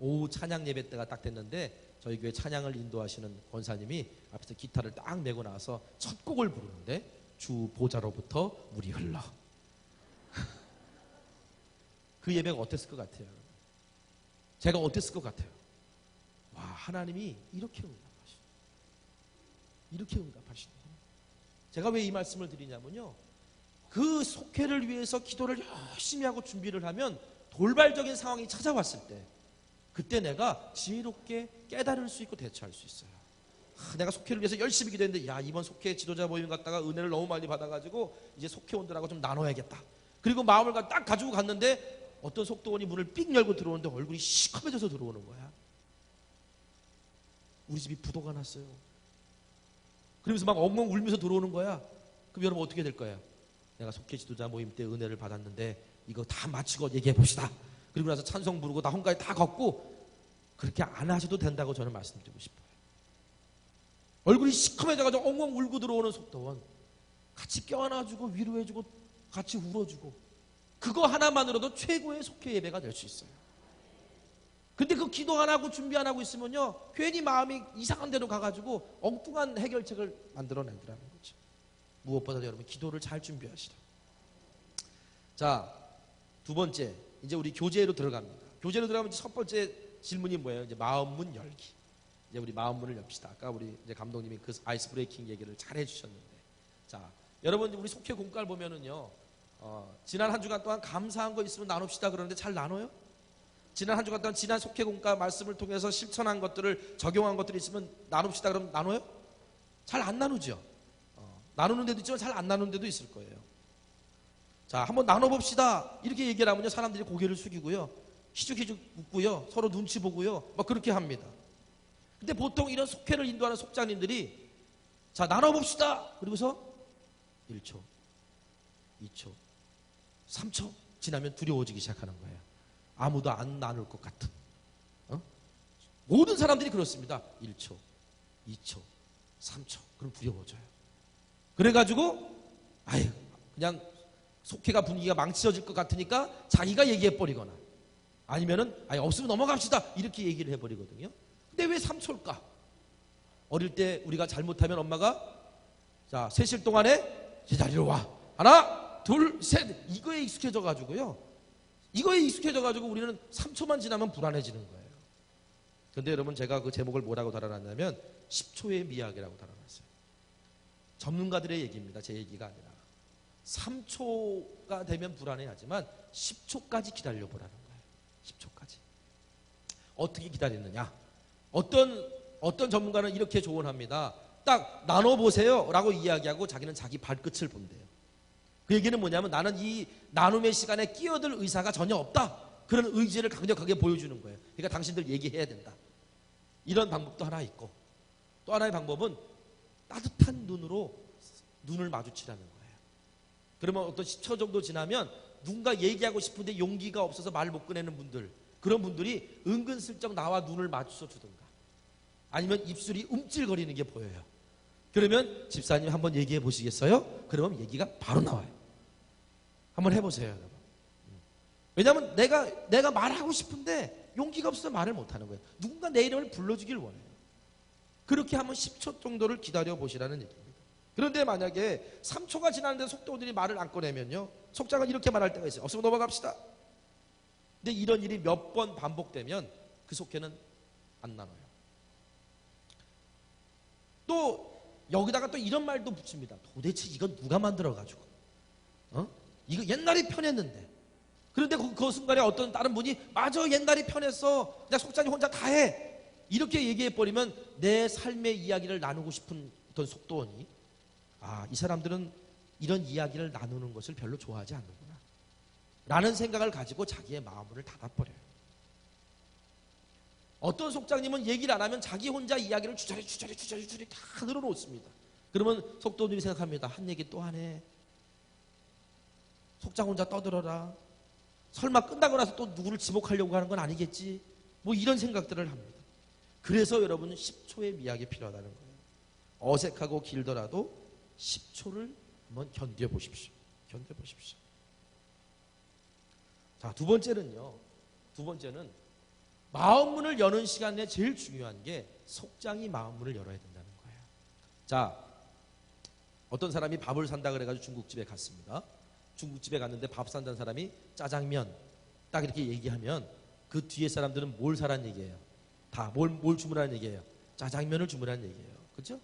오후 찬양 예배 때가 딱 됐는데 저희 교회 찬양을 인도하시는 권사님이 앞에서 기타를 딱 메고 나와서 첫 곡을 부르는데 주 보좌로부터 물이 흘러. 그 예배가 어땠을 것 같아요? 제가 어땠을 것 같아요? 와, 하나님이 이렇게 응답하시네요. 제가 왜 이 말씀을 드리냐면요, 그 속회를 위해서 기도를 열심히 하고 준비를 하면 돌발적인 상황이 찾아왔을 때 그때 내가 지혜롭게 깨달을 수 있고 대처할 수 있어요. 내가 속회를 위해서 열심히 기도했는데 이번 속회 지도자 모임 갔다가 은혜를 너무 많이 받아가지고 이제 속회원들하고 좀 나눠야겠다. 그리고 마음을 딱 가지고 갔는데 어떤 속도원이 문을 삑 열고 들어오는데 얼굴이 시커매져서 들어오는 거야. 우리 집이 부도가 났어요. 그러면서 막 엉엉 울면서 들어오는 거야. 그럼 여러분 어떻게 될 거예요? 내가 속회 지도자 모임 때 은혜를 받았는데 이거 다 마치고 얘기해 봅시다. 그리고 나서 찬송 부르고 나 hon가에 다 걷고 그렇게 안 하셔도 된다고 저는 말씀드리고 싶어요. 얼굴이 시커매져가지고 엉엉 울고 들어오는 속도원 같이 껴안아주고 위로해주고 같이 울어주고 그거 하나만으로도 최고의 속회 예배가 될 수 있어요. 근데 그 기도 안 하고 준비 안 하고 있으면요 괜히 마음이 이상한 데로 가가지고 엉뚱한 해결책을 만들어내더라는 거죠. 무엇보다도 여러분 기도를 잘 준비하시라. 자, 두 번째 이제 우리 교제로 들어갑니다. 교제로 들어가면 첫 번째 질문이 뭐예요? 이제 마음문 열기. 이제 우리 마음문을 엽시다. 아까 우리 이제 감독님이 그 아이스 브레이킹 얘기를 잘 해주셨는데, 자, 여러분 우리 속회 공과를 보면은요, 지난 한 주간 동안 감사한 거 있으면 나눕시다 그러는데 잘 나눠요? 지난 한 주간 동안 지난 속회 공과 말씀을 통해서 실천한 것들을 적용한 것들이 있으면 나눕시다 그러면 나눠요? 잘 안 나누죠. 나누는 데도 있지만 잘 안 나누는 데도 있을 거예요. 자, 한번 나눠봅시다 이렇게 얘기를 하면요 사람들이 고개를 숙이고요 희죽희죽 웃고요 서로 눈치 보고요 막 그렇게 합니다. 근데 보통 이런 속회를 인도하는 속장님들이 자 나눠봅시다 그리고서 1초 2초 3초 지나면 두려워지기 시작하는 거예요. 아무도 안 나눌 것 같은 모든 사람들이 그렇습니다. 1초 2초 3초 그럼 두려워져요. 그래가지고 그냥 속회가 분위기가 망치어질 것 같으니까 자기가 얘기해버리거나 아니면은 없으면 넘어갑시다 이렇게 얘기를 해버리거든요. 근데 왜 3초일까? 어릴 때 우리가 잘못하면 엄마가 자 3실 동안에 제자리로 와 하나 둘 셋 이거에 익숙해져가지고요 우리는 3초만 지나면 불안해지는 거예요. 근데 여러분 제가 그 제목을 뭐라고 달아놨냐면 10초의 미학이라고 달아놨어요. 전문가들의 얘기입니다. 제 얘기가 아니라 3초가 되면 불안해하지만 10초까지 기다려보라는 거예요. 10초까지. 어떻게 기다리느냐? 어떤 전문가는 이렇게 조언합니다. 딱 나눠보세요 라고 이야기하고 자기는 자기 발끝을 본대요. 그 얘기는 뭐냐면 나는 이 나눔의 시간에 끼어들 의사가 전혀 없다. 그런 의지를 강력하게 보여주는 거예요. 그러니까 당신들 얘기해야 된다. 이런 방법도 하나 있고, 또 하나의 방법은 따뜻한 눈으로 눈을 마주치라는 거예요. 그러면 어떤 10초 정도 지나면 누군가 얘기하고 싶은데 용기가 없어서 말을 못 꺼내는 분들, 그런 분들이 은근슬쩍 나와 눈을 마주쳐 주든가, 아니면 입술이 움찔거리는 게 보여요. 그러면 집사님 한번 얘기해 보시겠어요? 그러면 얘기가 바로 나와요. 한번 해보세요, 여러분. 왜냐하면 내가 말하고 싶은데 용기가 없어서 말을 못하는 거예요. 누군가 내 이름을 불러주길 원해요. 그렇게 한번 10초 정도를 기다려 보시라는 얘기입니다. 그런데 만약에 3초가 지났는데 속도들이 말을 안 꺼내면요, 속장은 이렇게 말할 때가 있어요. 없으면 넘어갑시다. 근데 이런 일이 몇 번 반복되면 그 속회는 안 나눠요. 또 여기다가 또 이런 말도 붙입니다. 도대체 이건 누가 만들어가지고, 이거 옛날에 편했는데. 그런데 그 순간에 어떤 다른 분이 맞아, 옛날에 편했어, 그냥 속장이 혼자 다 해, 이렇게 얘기해버리면 내 삶의 이야기를 나누고 싶은 어떤 속도원이, 이 사람들은 이런 이야기를 나누는 것을 별로 좋아하지 않는구나 라는 생각을 가지고 자기의 마음을 닫아버려요. 어떤 속장님은 얘기를 안 하면 자기 혼자 이야기를 주저리 다 늘어놓습니다. 그러면 속도원님이 생각합니다. 한 얘기 또 하네, 속장 혼자 떠들어라, 설마 끝나고 나서 또 누구를 지목하려고 하는 건 아니겠지, 뭐 이런 생각들을 합니다. 그래서 여러분은 10초의 미학이 필요하다는 거예요. 어색하고 길더라도 10초를 한번 견뎌보십시오. 자, 두 번째는 마음문을 여는 시간에 제일 중요한 게 속장이 마음문을 열어야 된다는 거예요. 자, 어떤 사람이 밥을 산다 그래가지고 중국집에 갔습니다. 중국집에 갔는데 밥 산다는 사람이 짜장면 딱 이렇게 얘기하면 그 뒤에 사람들은 뭘 사라는 얘기예요? 다 뭘 주문하는 얘기예요? 짜장면을 주문하는 얘기예요. 그렇죠?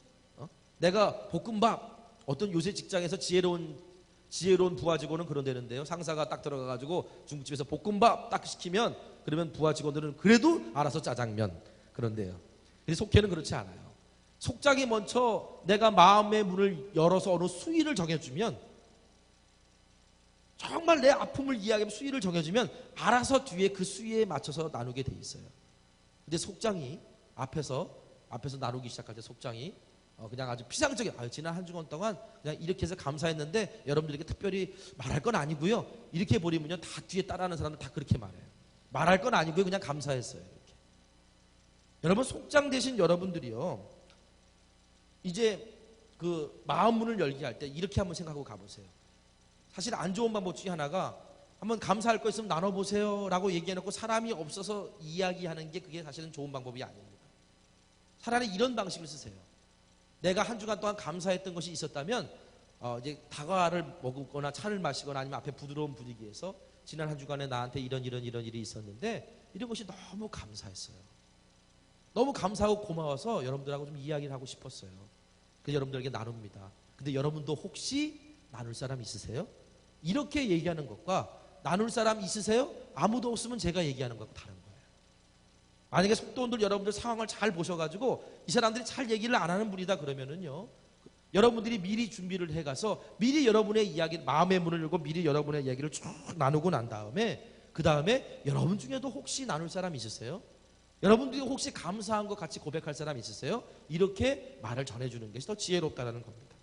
내가 볶음밥, 어떤 요새 직장에서 지혜로운 부하 직원은 그런 데는데요, 상사가 딱 들어가가지고 중국집에서 볶음밥 딱 시키면 그러면 부하 직원들은 그래도 알아서 짜장면 그런데요. 근데 속회는 그렇지 않아요. 속장이 먼저 내가 마음의 문을 열어서 어느 수위를 정해주면, 정말 내 아픔을 이야기하면 수위를 정해주면 알아서 뒤에 그 수위에 맞춰서 나누게 돼 있어요. 근데 속장이 앞에서 나누기 시작할 때 속장이 그냥 아주 피상적인, 지난 한 주간 동안 그냥 이렇게 해서 감사했는데 여러분들에게 특별히 말할 건 아니고요, 이렇게 해버리면요 다 뒤에 따라하는 사람들 다 그렇게 말해요. 말할 건 아니고요, 그냥 감사했어요, 이렇게. 여러분, 속장 대신 여러분들이요, 이제 그 마음문을 열게 할 때 이렇게 한번 생각하고 가보세요. 사실 안 좋은 방법 중에 하나가, 한번 감사할 거 있으면 나눠보세요 라고 얘기해놓고 사람이 없어서 이야기하는 게, 그게 사실은 좋은 방법이 아닙니다. 차라리 이런 방식을 쓰세요. 내가 한 주간 동안 감사했던 것이 있었다면 이제 다과를 먹거나 차를 마시거나 아니면 앞에 부드러운 분위기에서 지난 한 주간에 나한테 이런 일이 있었는데 이런 것이 너무 감사했어요. 너무 감사하고 고마워서 여러분들하고 좀 이야기를 하고 싶었어요. 그래서 여러분들에게 나눕니다. 근데 여러분도 혹시 나눌 사람 있으세요? 이렇게 얘기하는 것과 나눌 사람 있으세요? 아무도 없으면 제가 얘기하는 것과 다른 거예요. 만약에 속도원들 여러분들 상황을 잘 보셔가지고 이 사람들이 잘 얘기를 안 하는 분이다 그러면은요, 여러분들이 미리 준비를 해가서 미리 여러분의 이야기, 마음의 문을 열고 미리 여러분의 이야기를 쭉 나누고 난 다음에, 그 다음에 여러분 중에도 혹시 나눌 사람 있으세요? 여러분들이 혹시 감사한 거 같이 고백할 사람 있으세요? 이렇게 말을 전해주는 것이 더 지혜롭다는 겁니다.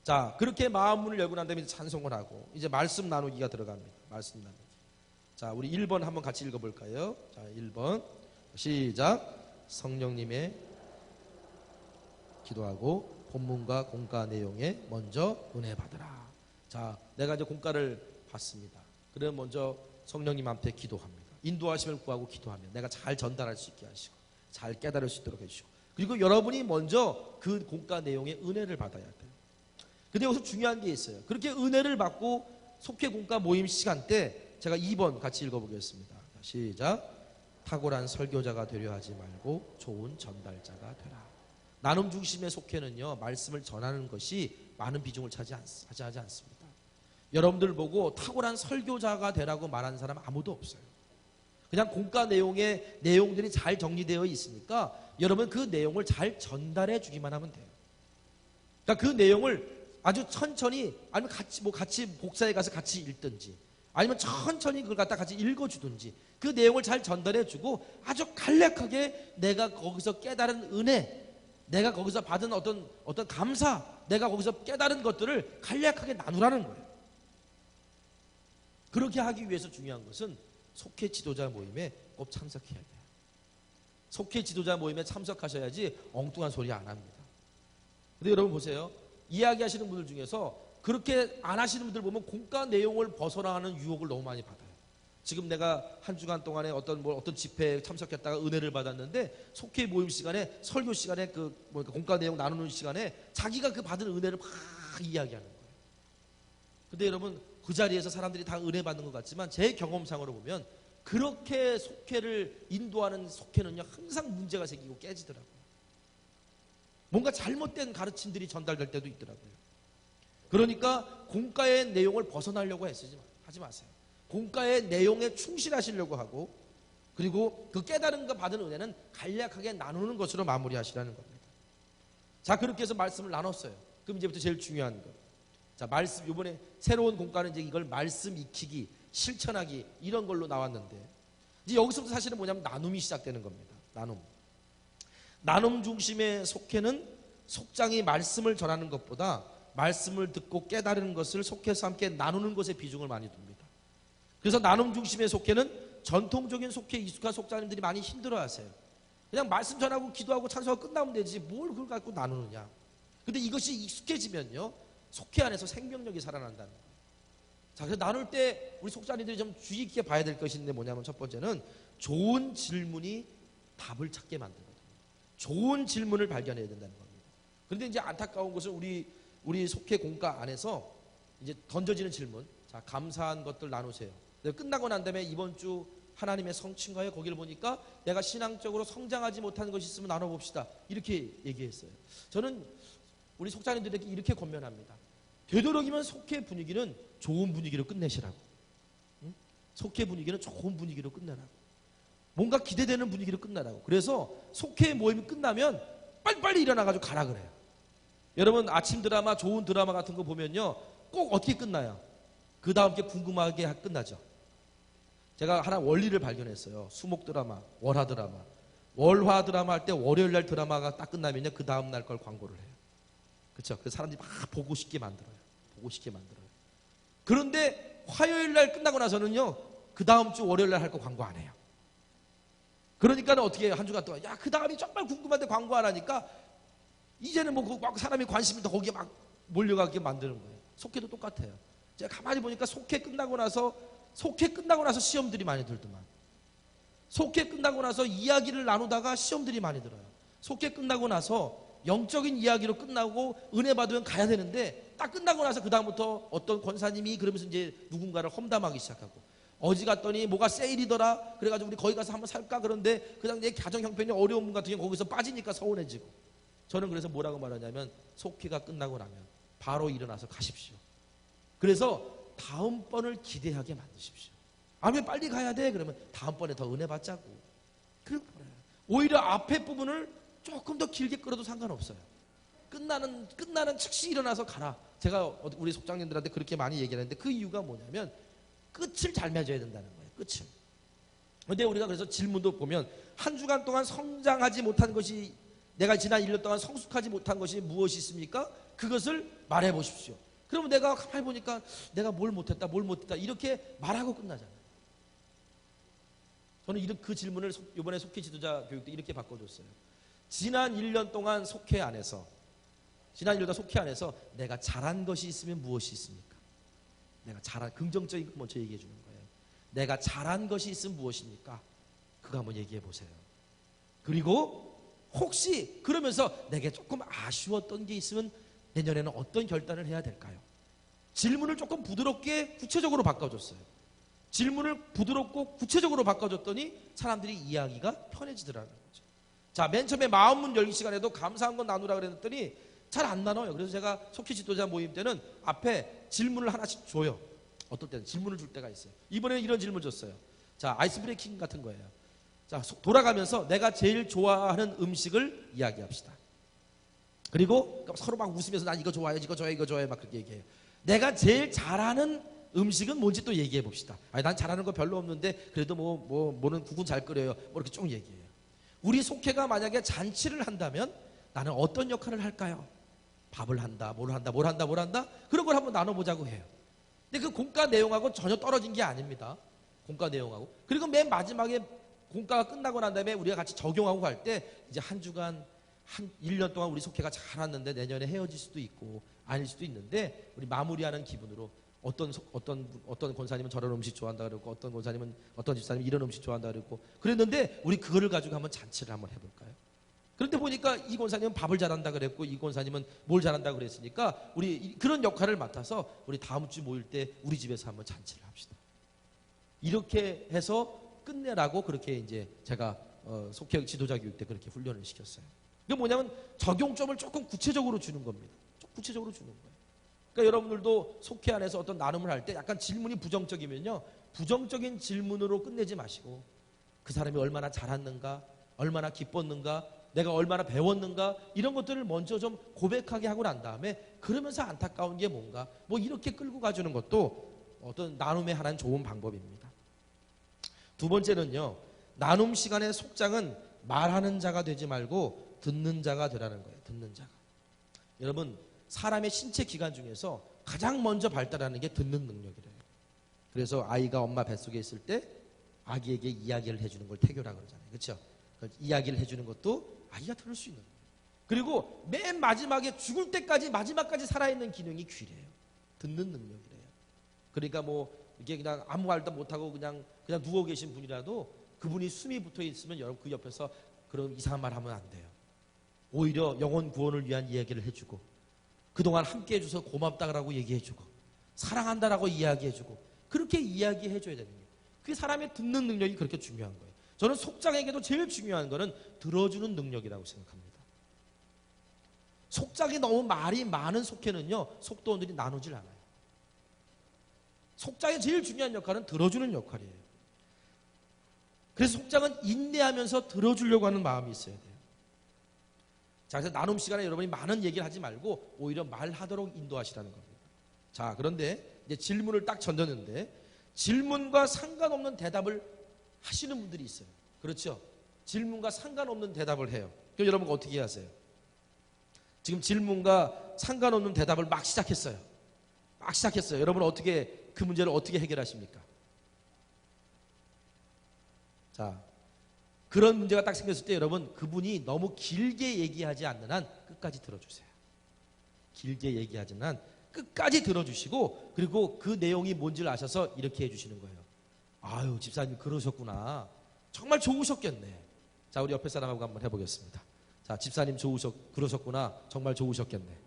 자, 그렇게 마음문을 열고 난 다음에 찬송을 하고 이제 말씀 나누기가 들어갑니다. 말씀 나누기. 자, 우리 1번 한번 같이 읽어볼까요? 자, 1번 시작. 성령님의 기도하고 본문과 공과 내용에 먼저 은혜 받으라. 자, 내가 이제 공과를 받습니다. 그러면 먼저 성령님 앞에 기도합니다. 인도하심을 구하고 기도하면 내가 잘 전달할 수 있게 하시고 잘 깨달을 수 있도록 해주시고, 그리고 여러분이 먼저 그 공과 내용의 은혜를 받아야 돼요. 근데 여기서 중요한 게 있어요. 그렇게 은혜를 받고 속회 공과 모임 시간 때 제가 2번 같이 읽어보겠습니다. 시작. 탁월한 설교자가 되려 하지 말고 좋은 전달자가 되라. 나눔 중심의 속회는요, 말씀을 전하는 것이 많은 비중을 차지하지 않습니다. 여러분들 보고 탁월한 설교자가 되라고 말하는 사람 아무도 없어요. 그냥 공과 내용의 내용들이 잘 정리되어 있으니까 여러분 그 내용을 잘 전달해 주기만 하면 돼요. 그러니까 그 내용을 아주 천천히, 아니면 같이 복사해 가서 같이 읽든지, 아니면 천천히 그걸 갖다 같이 읽어주든지 그 내용을 잘 전달해주고 아주 간략하게 내가 거기서 깨달은 은혜, 내가 거기서 받은 어떤 감사, 내가 거기서 깨달은 것들을 간략하게 나누라는 거예요. 그렇게 하기 위해서 중요한 것은 속회 지도자 모임에 꼭 참석해야 돼요. 속회 지도자 모임에 참석하셔야지 엉뚱한 소리 안 합니다. 근데 여러분 보세요. 이야기하시는 분들 중에서 그렇게 안 하시는 분들 보면 공과 내용을 벗어나가는 유혹을 너무 많이 받아요. 지금 내가 한 주간 동안에 어떤 집회에 참석했다가 은혜를 받았는데 속회 모임 시간에 설교 시간에 공과 내용 나누는 시간에 자기가 그 받은 은혜를 막 이야기하는 거예요. 근데 여러분 그 자리에서 사람들이 다 은혜 받는 것 같지만 제 경험상으로 보면 그렇게 속회를 인도하는 속회는요 항상 문제가 생기고 깨지더라고요. 뭔가 잘못된 가르침들이 전달될 때도 있더라고요. 그러니까 공과의 내용을 벗어나려고 하지 마세요. 공과의 내용에 충실하시려고 하고 그리고 그 깨달음과 받은 은혜는 간략하게 나누는 것으로 마무리하시라는 겁니다. 자, 그렇게 해서 말씀을 나눴어요. 그럼 이제부터 제일 중요한 거. 자, 말씀, 이번에 새로운 공과는 이제 이걸 말씀 익히기, 실천하기 이런 걸로 나왔는데 이제 여기서부터 사실은 뭐냐면 나눔이 시작되는 겁니다. 나눔 중심의 속회는 속장이 말씀을 전하는 것보다 말씀을 듣고 깨달은 것을 속해서 함께 나누는 것에 비중을 많이 둡니다. 그래서 나눔 중심의 속회는 전통적인 속회에 익숙한 속장님들이 많이 힘들어하세요. 그냥 말씀 전하고 기도하고 찬송하고 끝나면 되지 뭘 그걸 갖고 나누느냐. 근데 이것이 익숙해지면요 속회 안에서 생명력이 살아난다는 거예요. 자, 그래서 나눌 때 우리 속장님들이 좀 주의 깊게 봐야 될 것이 있는데 뭐냐면 첫 번째는 좋은 질문이 답을 찾게 만들거든요. 좋은 질문을 발견해야 된다는 겁니다. 그런데 이제 안타까운 것은 우리 속회 공과 안에서 이제 던져지는 질문. 자, 감사한 것들 나누세요. 끝나고 난 다음에 이번 주 하나님의 성취인가요? 거기를 보니까 내가 신앙적으로 성장하지 못한 것이 있으면 나눠봅시다. 이렇게 얘기했어요. 저는 우리 속장님들에게 이렇게 권면합니다. 되도록이면 속회 분위기는 좋은 분위기로 끝내시라고. 응? 속회 분위기는 좋은 분위기로 끝내라고. 뭔가 기대되는 분위기로 끝나라고. 그래서 속회 모임이 끝나면 빨리빨리 일어나가지고 가라 그래요. 여러분 아침 드라마, 좋은 드라마 같은 거 보면요 꼭 어떻게 끝나요? 그 다음 게 궁금하게 끝나죠. 제가 하나 원리를 발견했어요. 수목 드라마, 월화 드라마. 월화 드라마 할 때 월요일 날 드라마가 딱 끝나면요 그 다음 날 걸 광고를 해요. 그렇죠? 그래서 사람들이 막 보고 싶게 만들어요. 그런데 화요일 날 끝나고 나서는요 그 다음 주 월요일 날 할 거 광고 안 해요. 그러니까 어떻게 해요? 한 주간 동안 야 그 다음이 정말 궁금한데 광고 안 하니까 이제는 막 사람이 관심이 더 거기에 막 몰려가게 만드는 거예요. 속회도 똑같아요. 제가 가만히 보니까 속회 끝나고 나서 시험들이 많이 들더만. 속회 끝나고 나서 이야기를 나누다가 시험들이 많이 들어요. 속회 끝나고 나서 영적인 이야기로 끝나고 은혜 받으면 가야 되는데 딱 끝나고 나서 그 다음부터 어떤 권사님이 그러면서 이제 누군가를 험담하기 시작하고 어디 갔더니 뭐가 세일이더라 그래가지고 우리 거기 가서 한번 살까 그런데 그냥 내 가정 형편이 어려운 분 같은 경우 거기서 빠지니까 서운해지고 저는 그래서 뭐라고 말하냐면 속회가 끝나고 나면 바로 일어나서 가십시오. 그래서 다음번을 기대하게 만드십시오. 왜 빨리 가야 돼? 그러면 다음번에 더 은혜 받자고. 그리고 오히려 앞에 부분을 조금 더 길게 끌어도 상관없어요. 끝나는 즉시 일어나서 가라. 제가 우리 속장님들한테 그렇게 많이 얘기하는데 그 이유가 뭐냐면 끝을 잘 맺어야 된다는 거예요. 끝을. 근데 우리가 그래서 질문도 보면 한 주간 동안 성장하지 못한 것이 내가 지난 1년 동안 성숙하지 못한 것이 무엇이 있습니까? 그것을 말해 보십시오. 그러면 내가 가만히 보니까 내가 뭘 못했다 이렇게 말하고 끝나잖아요. 저는 그 질문을 이번에 속회 지도자 교육 때 이렇게 바꿔줬어요. 지난 1년 동안 속회 안에서 내가 잘한 것이 있으면 무엇이 있습니까? 내가 잘한 긍정적인 거 먼저 얘기해 주는 거예요. 내가 잘한 것이 있으면 무엇입니까? 그거 한번 얘기해 보세요. 그리고 혹시 그러면서 내게 조금 아쉬웠던 게 있으면 내년에는 어떤 결단을 해야 될까요? 질문을 조금 부드럽게 구체적으로 바꿔줬어요. 질문을 부드럽고 구체적으로 바꿔줬더니 사람들이 이야기가 편해지더라는 거죠. 자, 맨 처음에 마음문 열기 시간에도 감사한 건 나누라 그랬더니 잘 안 나눠요. 그래서 제가 속회 지도자 모임 때는 앞에 질문을 하나씩 줘요. 어떨 때는 질문을 줄 때가 있어요. 이번에는 이런 질문 줬어요. 자, 아이스 브레이킹 같은 거예요. 자, 돌아가면서 내가 제일 좋아하는 음식을 이야기합시다. 그리고 서로 막 웃으면서 난 이거 좋아해 막 그렇게 얘기해요. 내가 제일 잘하는 음식은 뭔지 또 얘기해 봅시다. 아니, 난 잘하는 거 별로 없는데 그래도 뭐는 국은 잘 끓여요. 뭐 이렇게 쭉 얘기해요. 우리 속회가 만약에 잔치를 한다면 나는 어떤 역할을 할까요? 밥을 한다, 뭘 한다, 뭘 한다, 뭘 한다. 그런 걸 한번 나눠보자고 해요. 근데 그 공과 내용하고 전혀 떨어진 게 아닙니다. 공과 내용하고. 그리고 맨 마지막에 공과가 끝나고 난 다음에 우리가 같이 적용하고 갈 때 이제 한 주간, 한 1년 동안 우리 속회가 잘 왔는데 내년에 헤어질 수도 있고 아닐 수도 있는데 우리 마무리하는 기분으로 어떤 권사님은 저런 음식 좋아한다 그러고 어떤 권사님은 어떤 집사님은 이런 음식 좋아한다 그러고 그랬는데 우리 그거를 가지고 한번 잔치를 한번 해볼까요? 그런데 보니까 이 권사님은 밥을 잘한다 그랬고 이 권사님은 뭘 잘한다 그랬으니까 우리 그런 역할을 맡아서 우리 다음 주 모일 때 우리 집에서 한번 잔치를 합시다. 이렇게 해서 끝내라고 그렇게 이제 제가 속회 지도자 교육 때 그렇게 훈련을 시켰어요. 이게 뭐냐면 적용점을 조금 구체적으로 주는 겁니다. 좀 구체적으로 주는 거예요. 그러니까 여러분들도 속회 안에서 어떤 나눔을 할 때 약간 질문이 부정적이면요, 부정적인 질문으로 끝내지 마시고 그 사람이 얼마나 잘했는가, 얼마나 기뻤는가, 내가 얼마나 배웠는가 이런 것들을 먼저 좀 고백하게 하고 난 다음에 그러면서 안타까운 게 뭔가 뭐 이렇게 끌고 가주는 것도 어떤 나눔의 하나는 좋은 방법입니다. 두 번째는요, 나눔 시간의 속장은 말하는 자가 되지 말고 듣는 자가 되라는 거예요. 듣는 자가. 여러분, 사람의 신체 기관 중에서 가장 먼저 발달하는 게 듣는 능력이래요. 그래서 아이가 엄마 뱃속에 있을 때 아기에게 이야기를 해주는 걸 태교라고 그러잖아요. 그렇죠? 이야기를 해주는 것도 아이가 들을 수 있는 거예요. 그리고 맨 마지막에 죽을 때까지 마지막까지 살아있는 기능이 귀래요. 듣는 능력이래요. 그러니까 뭐 이게 그냥 아무 말도 못하고 그냥 누워 계신 분이라도 그분이 숨이 붙어 있으면 여러분 그 옆에서 그런 이상한 말 하면 안 돼요. 오히려 영혼 구원을 위한 이야기를 해주고 그동안 함께 해줘서 고맙다라고 얘기해주고 사랑한다라고 이야기해주고 그렇게 이야기해줘야 되는 거예요. 그게 사람의 듣는 능력이 그렇게 중요한 거예요. 저는 속장에게도 제일 중요한 거는 들어주는 능력이라고 생각합니다. 속장이 너무 말이 많은 속회는요, 속도원들이 나누질 않아요. 속장의 제일 중요한 역할은 들어주는 역할이에요. 그래서 속장은 인내하면서 들어주려고 하는 마음이 있어야 돼요. 자, 그래서 나눔 시간에 여러분이 많은 얘기를 하지 말고 오히려 말하도록 인도하시라는 겁니다. 자, 그런데 이제 질문을 딱 던졌는데 질문과 상관없는 대답을 하시는 분들이 있어요. 그렇죠? 질문과 상관없는 대답을 해요. 그럼 여러분 어떻게 하세요? 지금 질문과 상관없는 대답을 막 시작했어요. 여러분 어떻게 그 문제를 어떻게 해결하십니까? 자, 그런 문제가 딱 생겼을 때 여러분 그분이 너무 길게 얘기하지 않는 한 끝까지 들어주세요. 길게 얘기하지는 한 끝까지 들어주시고 그리고 그 내용이 뭔지를 아셔서 이렇게 해주시는 거예요. 아유, 집사님 그러셨구나. 정말 좋으셨겠네. 자, 우리 옆에 사람하고 한번 해보겠습니다. 자, 집사님 그러셨구나. 정말 좋으셨겠네.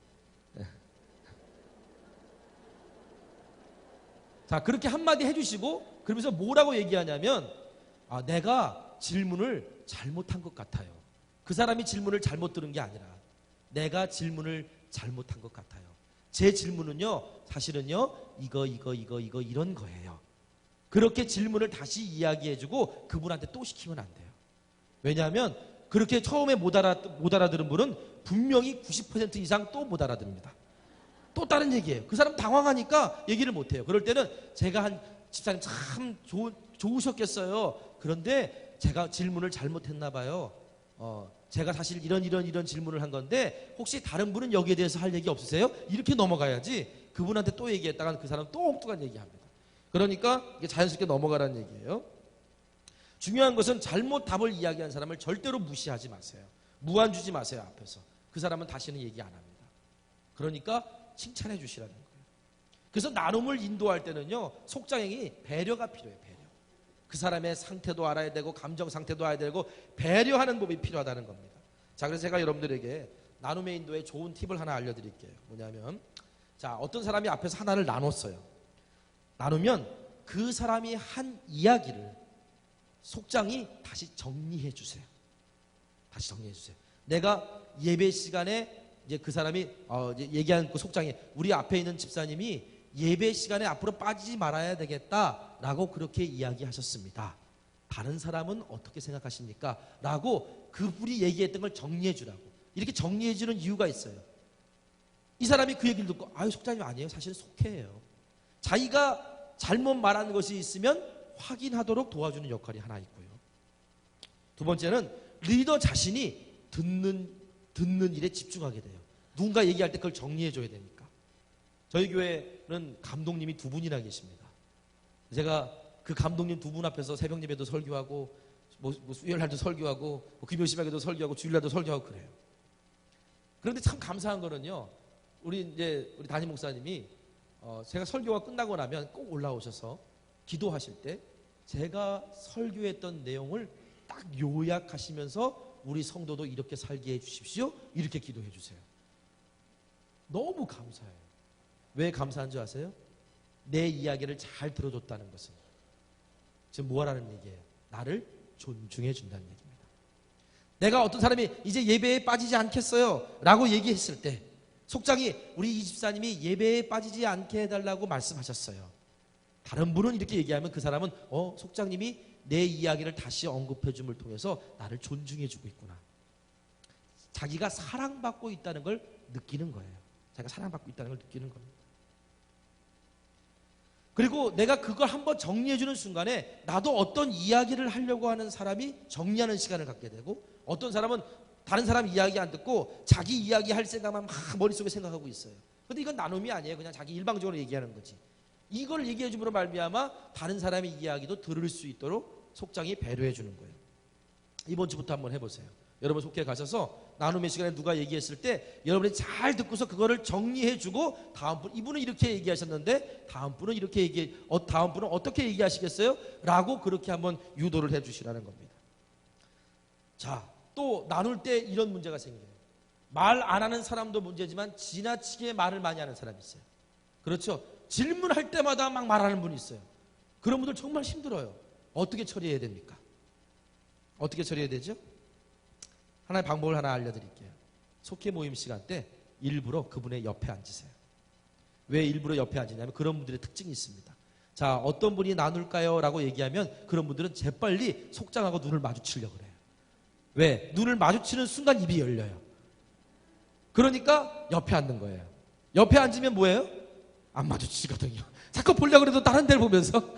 네. 자, 그렇게 한마디 해주시고 그러면서 뭐라고 얘기하냐면 내가 질문을 잘못한 것 같아요. 그 사람이 질문을 잘못 들은 게 아니라 내가 질문을 잘못한 것 같아요. 제 질문은요, 사실은요, 이거 이런 거예요. 그렇게 질문을 다시 이야기해주고 그분한테 또 시키면 안 돼요. 왜냐하면 그렇게 처음에 못 알아들은 분은 분명히 90% 이상 또 못 알아듭니다. 또 다른 얘기예요. 그 사람 당황하니까 얘기를 못 해요. 그럴 때는 제가 한 집사님 참 좋으셨겠어요. 그런데 제가 질문을 잘못했나 봐요. 제가 사실 이런 질문을 한 건데 혹시 다른 분은 여기에 대해서 할 얘기 없으세요? 이렇게 넘어가야지 그분한테 또 얘기했다가 그 사람 또 엉뚱한 얘기합니다. 그러니까 이게 자연스럽게 넘어가라는 얘기예요. 중요한 것은 잘못 답을 이야기한 사람을 절대로 무시하지 마세요. 무안 주지 마세요. 앞에서. 그 사람은 다시는 얘기 안 합니다. 그러니까 칭찬해 주시라는 거예요. 그래서 나눔을 인도할 때는요, 속장행이 배려가 필요해요. 배려. 그 사람의 상태도 알아야 되고 감정 상태도 알아야 되고 배려하는 법이 필요하다는 겁니다. 자, 그래서 제가 여러분들에게 나눔의 인도에 좋은 팁을 하나 알려드릴게요. 뭐냐면, 자, 어떤 사람이 앞에서 하나를 나눴어요. 나누면 그 사람이 한 이야기를 속장이 다시 정리해 주세요. 다시 정리해 주세요. 내가 예배 시간에 이제 그 사람이 이제 얘기한 그 속장이 우리 앞에 있는 집사님이 예배 시간에 앞으로 빠지지 말아야 되겠다라고 그렇게 이야기하셨습니다. 다른 사람은 어떻게 생각하십니까? 라고 그분이 얘기했던 걸 정리해 주라고. 이렇게 정리해 주는 이유가 있어요. 이 사람이 그 얘기를 듣고 속장님 아니에요. 사실은 속회예요. 자기가 잘못 말한 것이 있으면 확인하도록 도와주는 역할이 하나 있고요. 두 번째는 리더 자신이 듣는 일에 집중하게 돼요. 누군가 얘기할 때 그걸 정리해 줘야 되니까. 저희 교회는 감독님이 두 분이나 계십니다. 제가 그 감독님 두 분 앞에서 새벽 예배도 설교하고 뭐 수요일날도 설교하고 뭐 금요 시간에도 설교하고 주일날도 설교하고 그래요. 그런데 참 감사한 거는요. 우리 담임 목사님이 제가 설교가 끝나고 나면 꼭 올라오셔서 기도하실 때 제가 설교했던 내용을 딱 요약하시면서 우리 성도도 이렇게 살게 해 주십시오. 이렇게 기도해 주세요. 너무 감사해요. 왜 감사한 줄 아세요? 내 이야기를 잘 들어줬다는 것은 지금 뭐하라는 얘기예요? 나를 존중해 준다는 얘기입니다. 내가 어떤 사람이 이제 예배에 빠지지 않겠어요 라고 얘기했을 때 속장이 우리 이 집사님이 예배에 빠지지 않게 해달라고 말씀하셨어요. 다른 분은 이렇게 얘기하면 그 사람은 속장님이 내 이야기를 다시 언급해 줌을 통해서 나를 존중해 주고 있구나. 자기가 사랑받고 있다는 걸 느끼는 거예요. 자기가 사랑받고 있다는 걸 느끼는 겁니다. 그리고 내가 그걸 한번 정리해 주는 순간에 나도 어떤 이야기를 하려고 하는 사람이 정리하는 시간을 갖게 되고 어떤 사람은 다른 사람 이야기 안 듣고 자기 이야기 할 생각만 막 머릿속에 생각하고 있어요. 근데 이건 나눔이 아니에요. 그냥 자기 일방적으로 얘기하는 거지. 이걸 얘기해 줌으로 말미암아 다른 사람의 이야기도 들을 수 있도록 속장이 배려해 주는 거예요. 이번 주부터 한번 해보세요. 여러분 속회 가셔서 나눔의 시간에 누가 얘기했을 때 여러분이 잘 듣고서 그거를 정리해 주고 다음 분 이분은 이렇게 얘기하셨는데 다음 분은 이렇게 다음 분은 어떻게 얘기하시겠어요? 라고 그렇게 한번 유도를 해 주시라는 겁니다. 자, 또 나눌 때 이런 문제가 생겨요. 말 안 하는 사람도 문제지만 지나치게 말을 많이 하는 사람이 있어요. 그렇죠? 질문할 때마다 막 말하는 분이 있어요. 그런 분들 정말 힘들어요. 어떻게 처리해야 됩니까? 어떻게 처리해야 되죠? 하나의 방법을 하나 알려드릴게요. 속회 모임 시간 때 일부러 그분의 옆에 앉으세요. 왜 일부러 옆에 앉으냐면 그런 분들의 특징이 있습니다. 자, 어떤 분이 나눌까요? 라고 얘기하면 그런 분들은 재빨리 속장하고 눈을 마주치려고 그래요. 왜? 눈을 마주치는 순간 입이 열려요. 그러니까 옆에 앉는 거예요. 옆에 앉으면 뭐예요? 안 마주치거든요. 자꾸 보려고 해도 다른 데를 보면서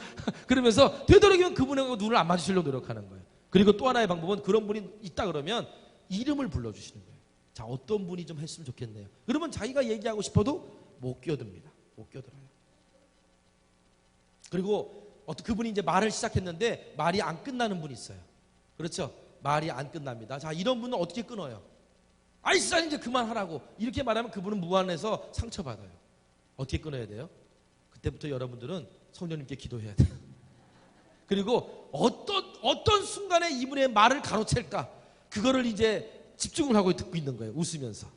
그러면서 되도록이면 그분하고 눈을 안 마주치려고 노력하는 거예요. 그리고 또 하나의 방법은 그런 분이 있다 그러면 이름을 불러주시는 거예요. 자, 어떤 분이 좀 했으면 좋겠네요. 그러면 자기가 얘기하고 싶어도 못 끼어듭니다. 못 끼어들어요. 그리고 그분이 이제 말을 시작했는데 말이 안 끝나는 분이 있어요. 그렇죠? 말이 안 끝납니다. 자, 이런 분은 어떻게 끊어요? 아이, 진짜 이제 그만하라고 이렇게 말하면 그분은 무안해서 상처받아요. 어떻게 끊어야 돼요? 그때부터 여러분들은 성령님께 기도해야 돼요. 그리고 어떤 순간에 이분의 말을 가로챌까? 그거를 이제 집중을 하고 듣고 있는 거예요. 웃으면서.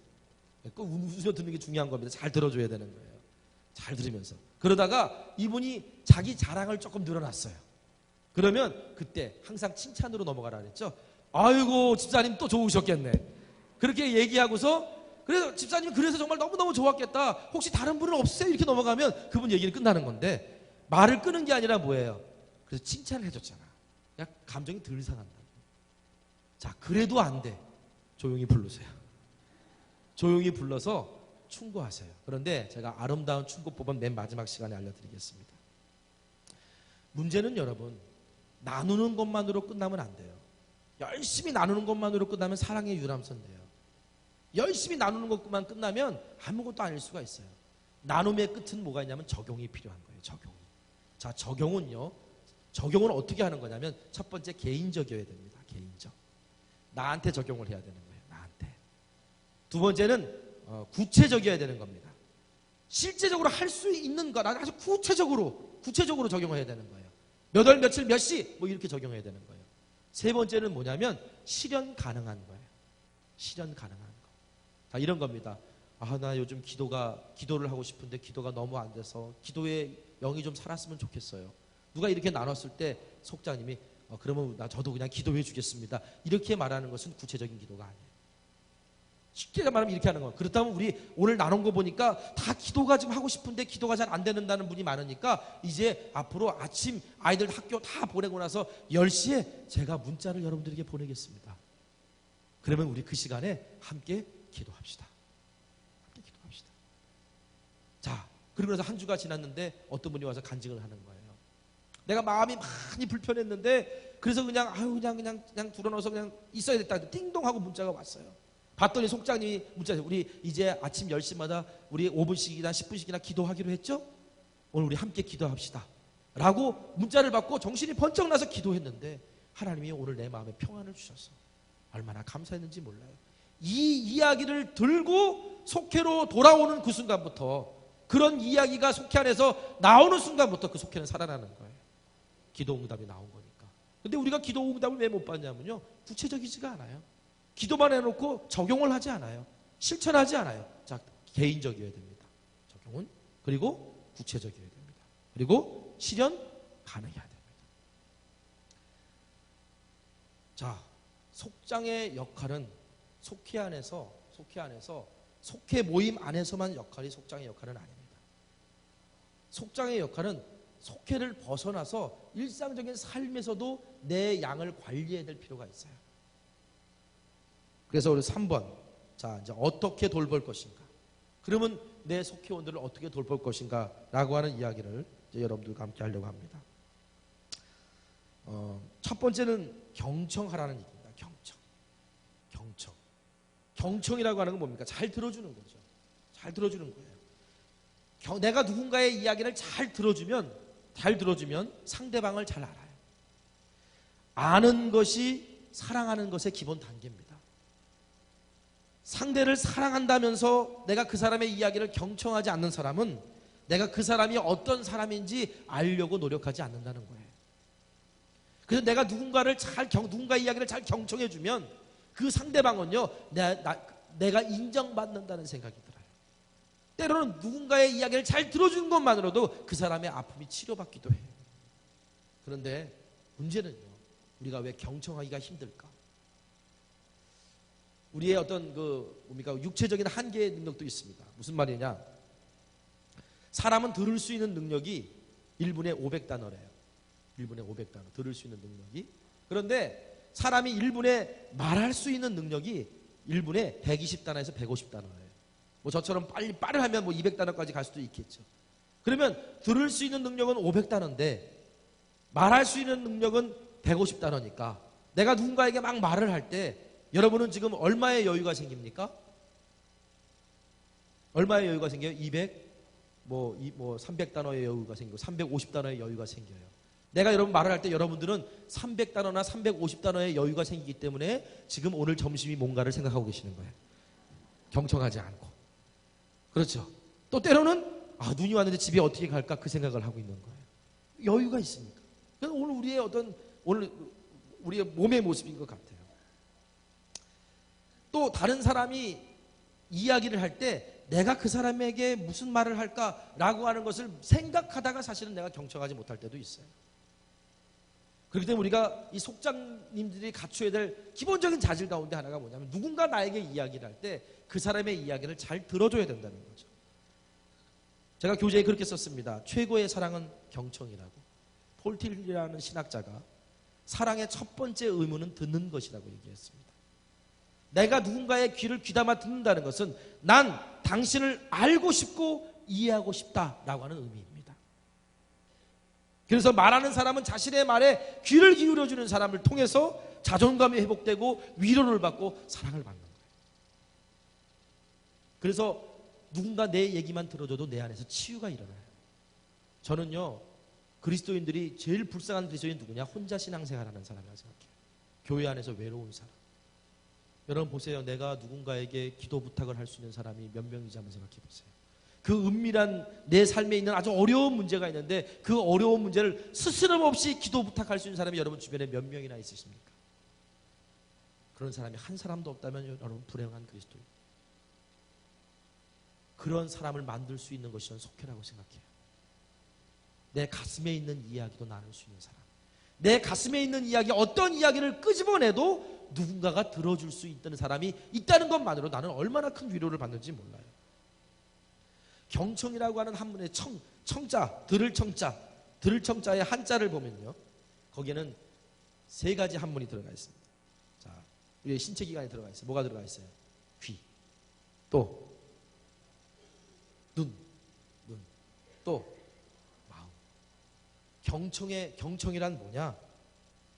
웃으며 듣는 게 중요한 겁니다. 잘 들어줘야 되는 거예요. 잘 들으면서. 그러다가 이분이 자기 자랑을 조금 늘어났어요. 그러면 그때 항상 칭찬으로 넘어가라 그랬죠. 아이고, 집사님 또 좋으셨겠네. 그렇게 얘기하고서 그래서 집사님 그래서 정말 너무너무 좋았겠다. 혹시 다른 분은 없으세요? 이렇게 넘어가면 그분 얘기는 끝나는 건데 말을 끄는 게 아니라 뭐예요? 그래서 칭찬을 해줬잖아. 그냥 감정이 덜 상한다. 자, 그래도 안 돼. 조용히 부르세요. 조용히 불러서 충고하세요. 그런데 제가 아름다운 충고법은 맨 마지막 시간에 알려드리겠습니다. 문제는 여러분, 나누는 것만으로 끝나면 안 돼요. 열심히 나누는 것만으로 끝나면 사랑의 유람선돼요. 열심히 나누는 것만 끝나면 아무것도 아닐 수가 있어요. 나눔의 끝은 뭐가 있냐면 적용이 필요한 거예요. 적용. 자, 적용은 어떻게 하는 거냐면 첫 번째 개인적이어야 됩니다. 개인적. 나한테 적용을 해야 되는 거예요. 나한테. 두 번째는 구체적이어야 되는 겁니다. 실제적으로 할 수 있는 것, 아주 구체적으로 적용해야 되는 거예요. 몇 월 며칠 몇 시 뭐 이렇게 적용해야 되는 거예요. 세 번째는 뭐냐면 실현 가능한 거예요. 실현 가능한 거. 자, 이런 겁니다. 나 요즘 기도를 하고 싶은데 기도가 너무 안 돼서 기도의 영이 좀 살았으면 좋겠어요. 누가 이렇게 나눴을 때 속장님이 그러면 저도 그냥 기도해 주겠습니다. 이렇게 말하는 것은 구체적인 기도가 아니에요. 쉽게 말하면 이렇게 하는 거예요. 그렇다면 우리 오늘 나눈 거 보니까 다 기도가 좀 하고 싶은데 기도가 잘 안 된다는 분이 많으니까 이제 앞으로 아침 아이들 학교 다 보내고 나서 10시에 제가 문자를 여러분들에게 보내겠습니다. 그러면 우리 그 시간에 함께 기도합시다. 함께 기도합시다. 자, 그리고 나서 한 주가 지났는데 어떤 분이 와서 간증을 하는 거예요. 내가 마음이 많이 불편했는데 그래서 그냥 그냥 둘러넣어서 그냥 있어야겠다. 띵동 하고 문자가 왔어요. 봤더니 속장님이 문자에 우리 이제 아침 10시마다 우리 5분씩이나 10분씩이나 기도하기로 했죠? 오늘 우리 함께 기도합시다. 라고 문자를 받고 정신이 번쩍 나서 기도했는데 하나님이 오늘 내 마음에 평안을 주셔서 얼마나 감사했는지 몰라요. 이 이야기를 들고 속회로 돌아오는 그 순간부터 그런 이야기가 속회 안에서 나오는 순간부터 그 속회는 살아나는 거예요. 기도 응답이 나온 거니까. 근데 우리가 기도 응답을 왜 못 받냐면요. 구체적이지가 않아요. 기도만 해놓고 적용을 하지 않아요. 실천하지 않아요. 자, 개인적이어야 됩니다. 적용은. 그리고 구체적이어야 됩니다. 그리고 실현 가능해야 됩니다. 자, 속장의 역할은 속회 안에서 속회 모임 안에서만 역할이 속장의 역할은 아닙니다. 속장의 역할은 속회를 벗어나서 일상적인 삶에서도 내 양을 관리해야 될 필요가 있어요. 그래서 우리 3번, 자, 이제 어떻게 돌볼 것인가? 그러면 내 속회원들을 어떻게 돌볼 것인가? 라고 하는 이야기를 이제 여러분들과 함께 하려고 합니다. 첫 번째는 경청하라는 얘기입니다. 경청이라고 하는 건 뭡니까? 잘 들어주는 거죠. 잘 들어주는 거예요. 내가 누군가의 이야기를 잘 들어주면 상대방을 잘 알아요. 아는 것이 사랑하는 것의 기본 단계입니다. 상대를 사랑한다면서 내가 그 사람의 이야기를 경청하지 않는 사람은 내가 그 사람이 어떤 사람인지 알려고 노력하지 않는다는 거예요. 그래서 내가 누군가의 이야기를 잘 경청해주면 그 상대방은요, 내가 인정받는다는 생각이 들어요. 때로는 누군가의 이야기를 잘 들어주는 것만으로도 그 사람의 아픔이 치료받기도 해요. 그런데 문제는요, 우리가 왜 경청하기가 힘들까? 우리의 어떤 육체적인 한계의 능력도 있습니다. 무슨 말이냐? 사람은 들을 수 있는 능력이 1분에 500단어래요. 1분에 500단어 들을 수 있는 능력이. 그런데 사람이 1분에 말할 수 있는 능력이 1분에 120단어에서 150단어예요. 뭐 저처럼 빨리 하면 뭐 200단어까지 갈 수도 있겠죠. 그러면 들을 수 있는 능력은 500단어인데 말할 수 있는 능력은 150단어니까 내가 누군가에게 막 말을 할 때 여러분은 지금 얼마의 여유가 생깁니까? 얼마의 여유가 생겨요? 300단어의 여유가 생기고 350단어의 여유가 생겨요. 내가 여러분 말을 할 때 여러분들은 300단어나 350단어의 여유가 생기기 때문에 지금 오늘 점심이 뭔가를 생각하고 계시는 거예요. 경청하지 않고. 그렇죠. 또 때로는 눈이 왔는데 집에 어떻게 갈까 그 생각을 하고 있는 거예요. 여유가 있으니까. 그래서 오늘 우리의 몸의 모습인 것 같아요. 또 다른 사람이 이야기를 할 때 내가 그 사람에게 무슨 말을 할까라고 하는 것을 생각하다가 사실은 내가 경청하지 못할 때도 있어요. 그렇기 때문에 우리가 이 속장님들이 갖춰야 될 기본적인 자질 가운데 하나가 뭐냐면 누군가 나에게 이야기를 할 때 그 사람의 이야기를 잘 들어줘야 된다는 거죠. 제가 교재에 그렇게 썼습니다. 최고의 사랑은 경청이라고. 폴틸이라는 신학자가 사랑의 첫 번째 의무는 듣는 것이라고 얘기했습니다. 내가 누군가의 귀를 귀담아 듣는다는 것은 난 당신을 알고 싶고 이해하고 싶다라고 하는 의미입니다. 그래서 말하는 사람은 자신의 말에 귀를 기울여주는 사람을 통해서 자존감이 회복되고 위로를 받고 사랑을 받는 거예요. 그래서 누군가 내 얘기만 들어줘도 내 안에서 치유가 일어나요. 저는요, 그리스도인들이 제일 불쌍한 그리스도인 누구냐? 혼자 신앙생활하는 사람이라고 생각해요. 교회 안에서 외로운 사람. 여러분 보세요. 내가 누군가에게 기도 부탁을 할 수 있는 사람이 몇 명인지 한번 생각해 보세요. 그 은밀한 내 삶에 있는 아주 어려운 문제가 있는데 그 어려운 문제를 스스럼 없이 기도 부탁할 수 있는 사람이 여러분 주변에 몇 명이나 있으십니까? 그런 사람이 한 사람도 없다면 여러분 불행한 그리스도인. 그런 사람을 만들 수 있는 것이 저는 속회라고 생각해요. 내 가슴에 있는 이야기도 나눌 수 있는 사람. 내 가슴에 있는 이야기, 어떤 이야기를 끄집어내도 누군가가 들어줄 수 있다는 사람이 있다는 것만으로 나는 얼마나 큰 위로를 받는지 몰라요. 경청이라고 하는 한문의 청자, 들을 청자의 한자를 보면요, 거기에는 세 가지 한문이 들어가 있습니다. 자, 우리의 신체 기관에 들어가 있어요. 뭐가 들어가 있어요? 귀, 또 눈. 또 마음. 경청이란 뭐냐?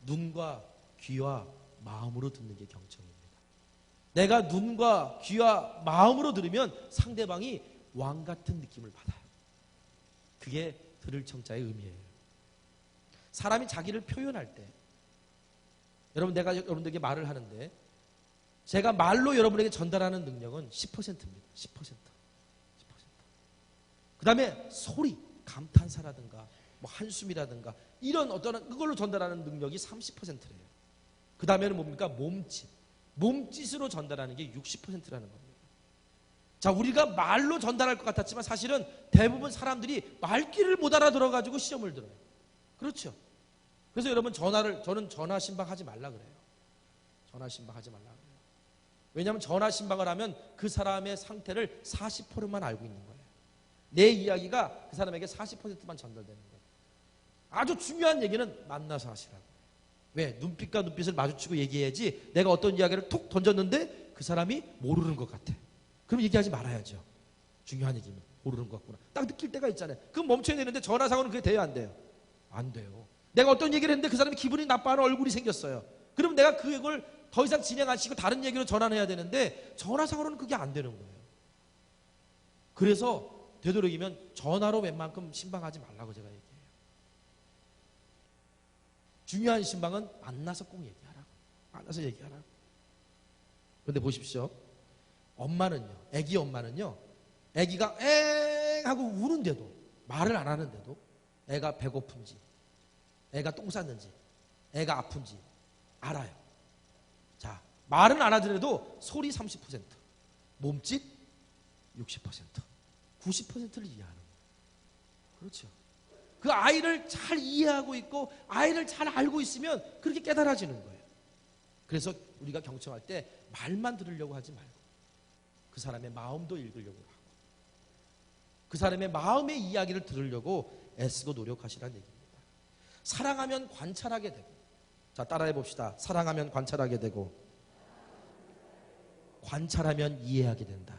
눈과 귀와 마음으로 듣는 게 경청입니다. 내가 눈과 귀와 마음으로 들으면 상대방이 왕 같은 느낌을 받아요. 그게 들을 청자의 의미예요. 사람이 자기를 표현할 때, 여러분, 내가 여러분들에게 말을 하는데 제가 말로 여러분에게 전달하는 능력은 10%입니다. 10%. 그 다음에 소리, 감탄사라든가 뭐 한숨이라든가 이런 어떤 그걸로 전달하는 능력이 30%예요. 그 다음에는 뭡니까? 몸짓으로 전달하는 게 60%라는 겁니다. 자, 우리가 말로 전달할 것 같았지만 사실은 대부분 사람들이 말귀를 못 알아들어가지고 시험을 들어요. 그렇죠? 그래서 여러분 저는 전화 신방하지 말라 그래요. 전화 신방하지 말라 그래요. 왜냐하면 전화 신방을 하면 그 사람의 상태를 40%만 알고 있는 거예요. 내 이야기가 그 사람에게 40%만 전달되는 거예요. 아주 중요한 얘기는 만나서 하시라고. 왜? 눈빛과 눈빛을 마주치고 얘기해야지 내가 어떤 이야기를 툭 던졌는데 그 사람이 모르는 것 같아. 그럼 얘기하지 말아야죠. 중요한 얘기는 모르는 것 같구나. 딱 느낄 때가 있잖아요. 그럼 멈춰야 되는데 전화상으로는 그게 돼요, 안 돼요? 안 돼요. 내가 어떤 얘기를 했는데 그 사람이 기분이 나빠하는 얼굴이 생겼어요. 그럼 내가 그걸 더 이상 진행 안 시키고 다른 얘기로 전환해야 되는데 전화상으로는 그게 안 되는 거예요. 그래서 되도록이면 전화로 웬만큼 신방하지 말라고 제가 얘기해요. 중요한 신방은 만나서 꼭 얘기하라고. 만나서 얘기하라고. 그런데 보십시오. 애기 엄마는요, 애기가 엥 하고 우는데도, 말을 안 하는데도 애가 배고픈지, 애가 똥 쌌는지, 애가 아픈지 알아요. 자, 말은 안 하더라도 소리 30%, 몸짓 60%, 90%를 이해하는 거예요. 그렇죠. 그 아이를 잘 이해하고 있고 아이를 잘 알고 있으면 그렇게 깨달아지는 거예요. 그래서 우리가 경청할 때 말만 들으려고 하지 말고 그 사람의 마음도 읽으려고 하고 그 사람의 마음의 이야기를 들으려고 애쓰고 노력하시라는 얘기입니다. 사랑하면 관찰하게 되고, 자, 따라해 봅시다. 사랑하면 관찰하게 되고 관찰하면 이해하게 된다.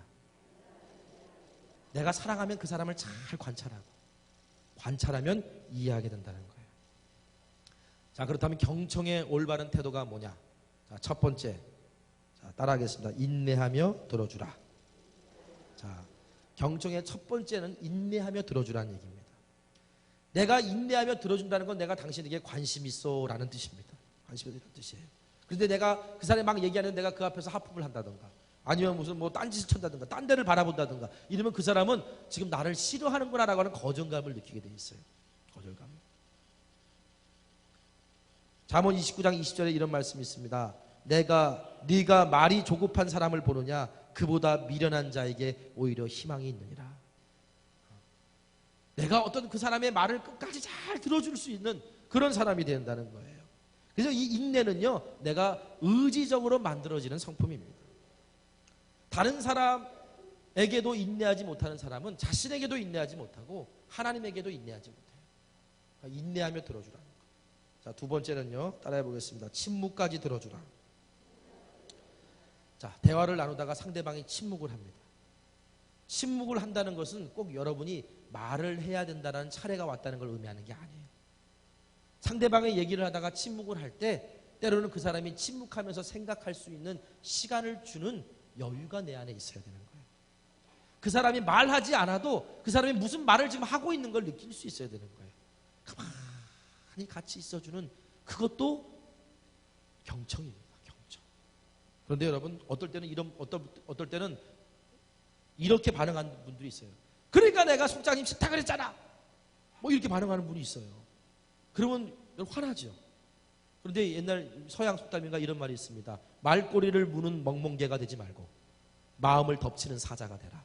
내가 사랑하면 그 사람을 잘 관찰하고 관찰하면 이해하게 된다는 거예요. 자, 그렇다면 경청의 올바른 태도가 뭐냐? 자, 첫 번째, 자, 따라하겠습니다. 인내하며 들어주라. 자, 경청의 첫 번째는 인내하며 들어주라는 얘기입니다. 내가 인내하며 들어준다는 건 내가 당신에게 관심 있어라는 뜻입니다. 관심 있다는 뜻이에요. 그런데 내가 그 사람이 막 얘기하는데 내가 그 앞에서 하품을 한다든가 아니면 무슨 뭐 딴짓을 천다든가 딴 데를 바라본다든가 이러면 그 사람은 지금 나를 싫어하는구나라고 하는 거절감을 느끼게 돼 있어요. 거절감. 잠언 29장 20절에 이런 말씀이 있습니다. 네가 말이 조급한 사람을 보느냐 그보다 미련한 자에게 오히려 희망이 있느니라. 내가 어떤 그 사람의 말을 끝까지 잘 들어줄 수 있는 그런 사람이 된다는 거예요. 그래서 이 인내는요, 내가 의지적으로 만들어지는 성품입니다. 다른 사람에게도 인내하지 못하는 사람은 자신에게도 인내하지 못하고 하나님에게도 인내하지 못해요. 그러니까 인내하며 들어주라는 거예요. 자, 두 번째는요, 따라해 보겠습니다. 침묵까지 들어주라. 자, 대화를 나누다가 상대방이 침묵을 합니다. 침묵을 한다는 것은 꼭 여러분이 말을 해야 된다는 차례가 왔다는 걸 의미하는 게 아니에요. 상대방의 얘기를 하다가 침묵을 할 때 때로는 그 사람이 침묵하면서 생각할 수 있는 시간을 주는 여유가 내 안에 있어야 되는 거예요. 그 사람이 말하지 않아도 그 사람이 무슨 말을 지금 하고 있는 걸 느낄 수 있어야 되는 거예요. 가만히 같이 있어주는 그것도 경청입니다. 경청. 그런데 여러분 어떨 때는 이렇게 반응하는 분들이 있어요. 그러니까 내가 속장님 싫다 그랬잖아. 뭐 이렇게 반응하는 분이 있어요. 그러면 화나죠. 그런데 옛날 서양 속담인가 이런 말이 있습니다. 말꼬리를 무는 멍멍개가 되지 말고 마음을 덮치는 사자가 되라.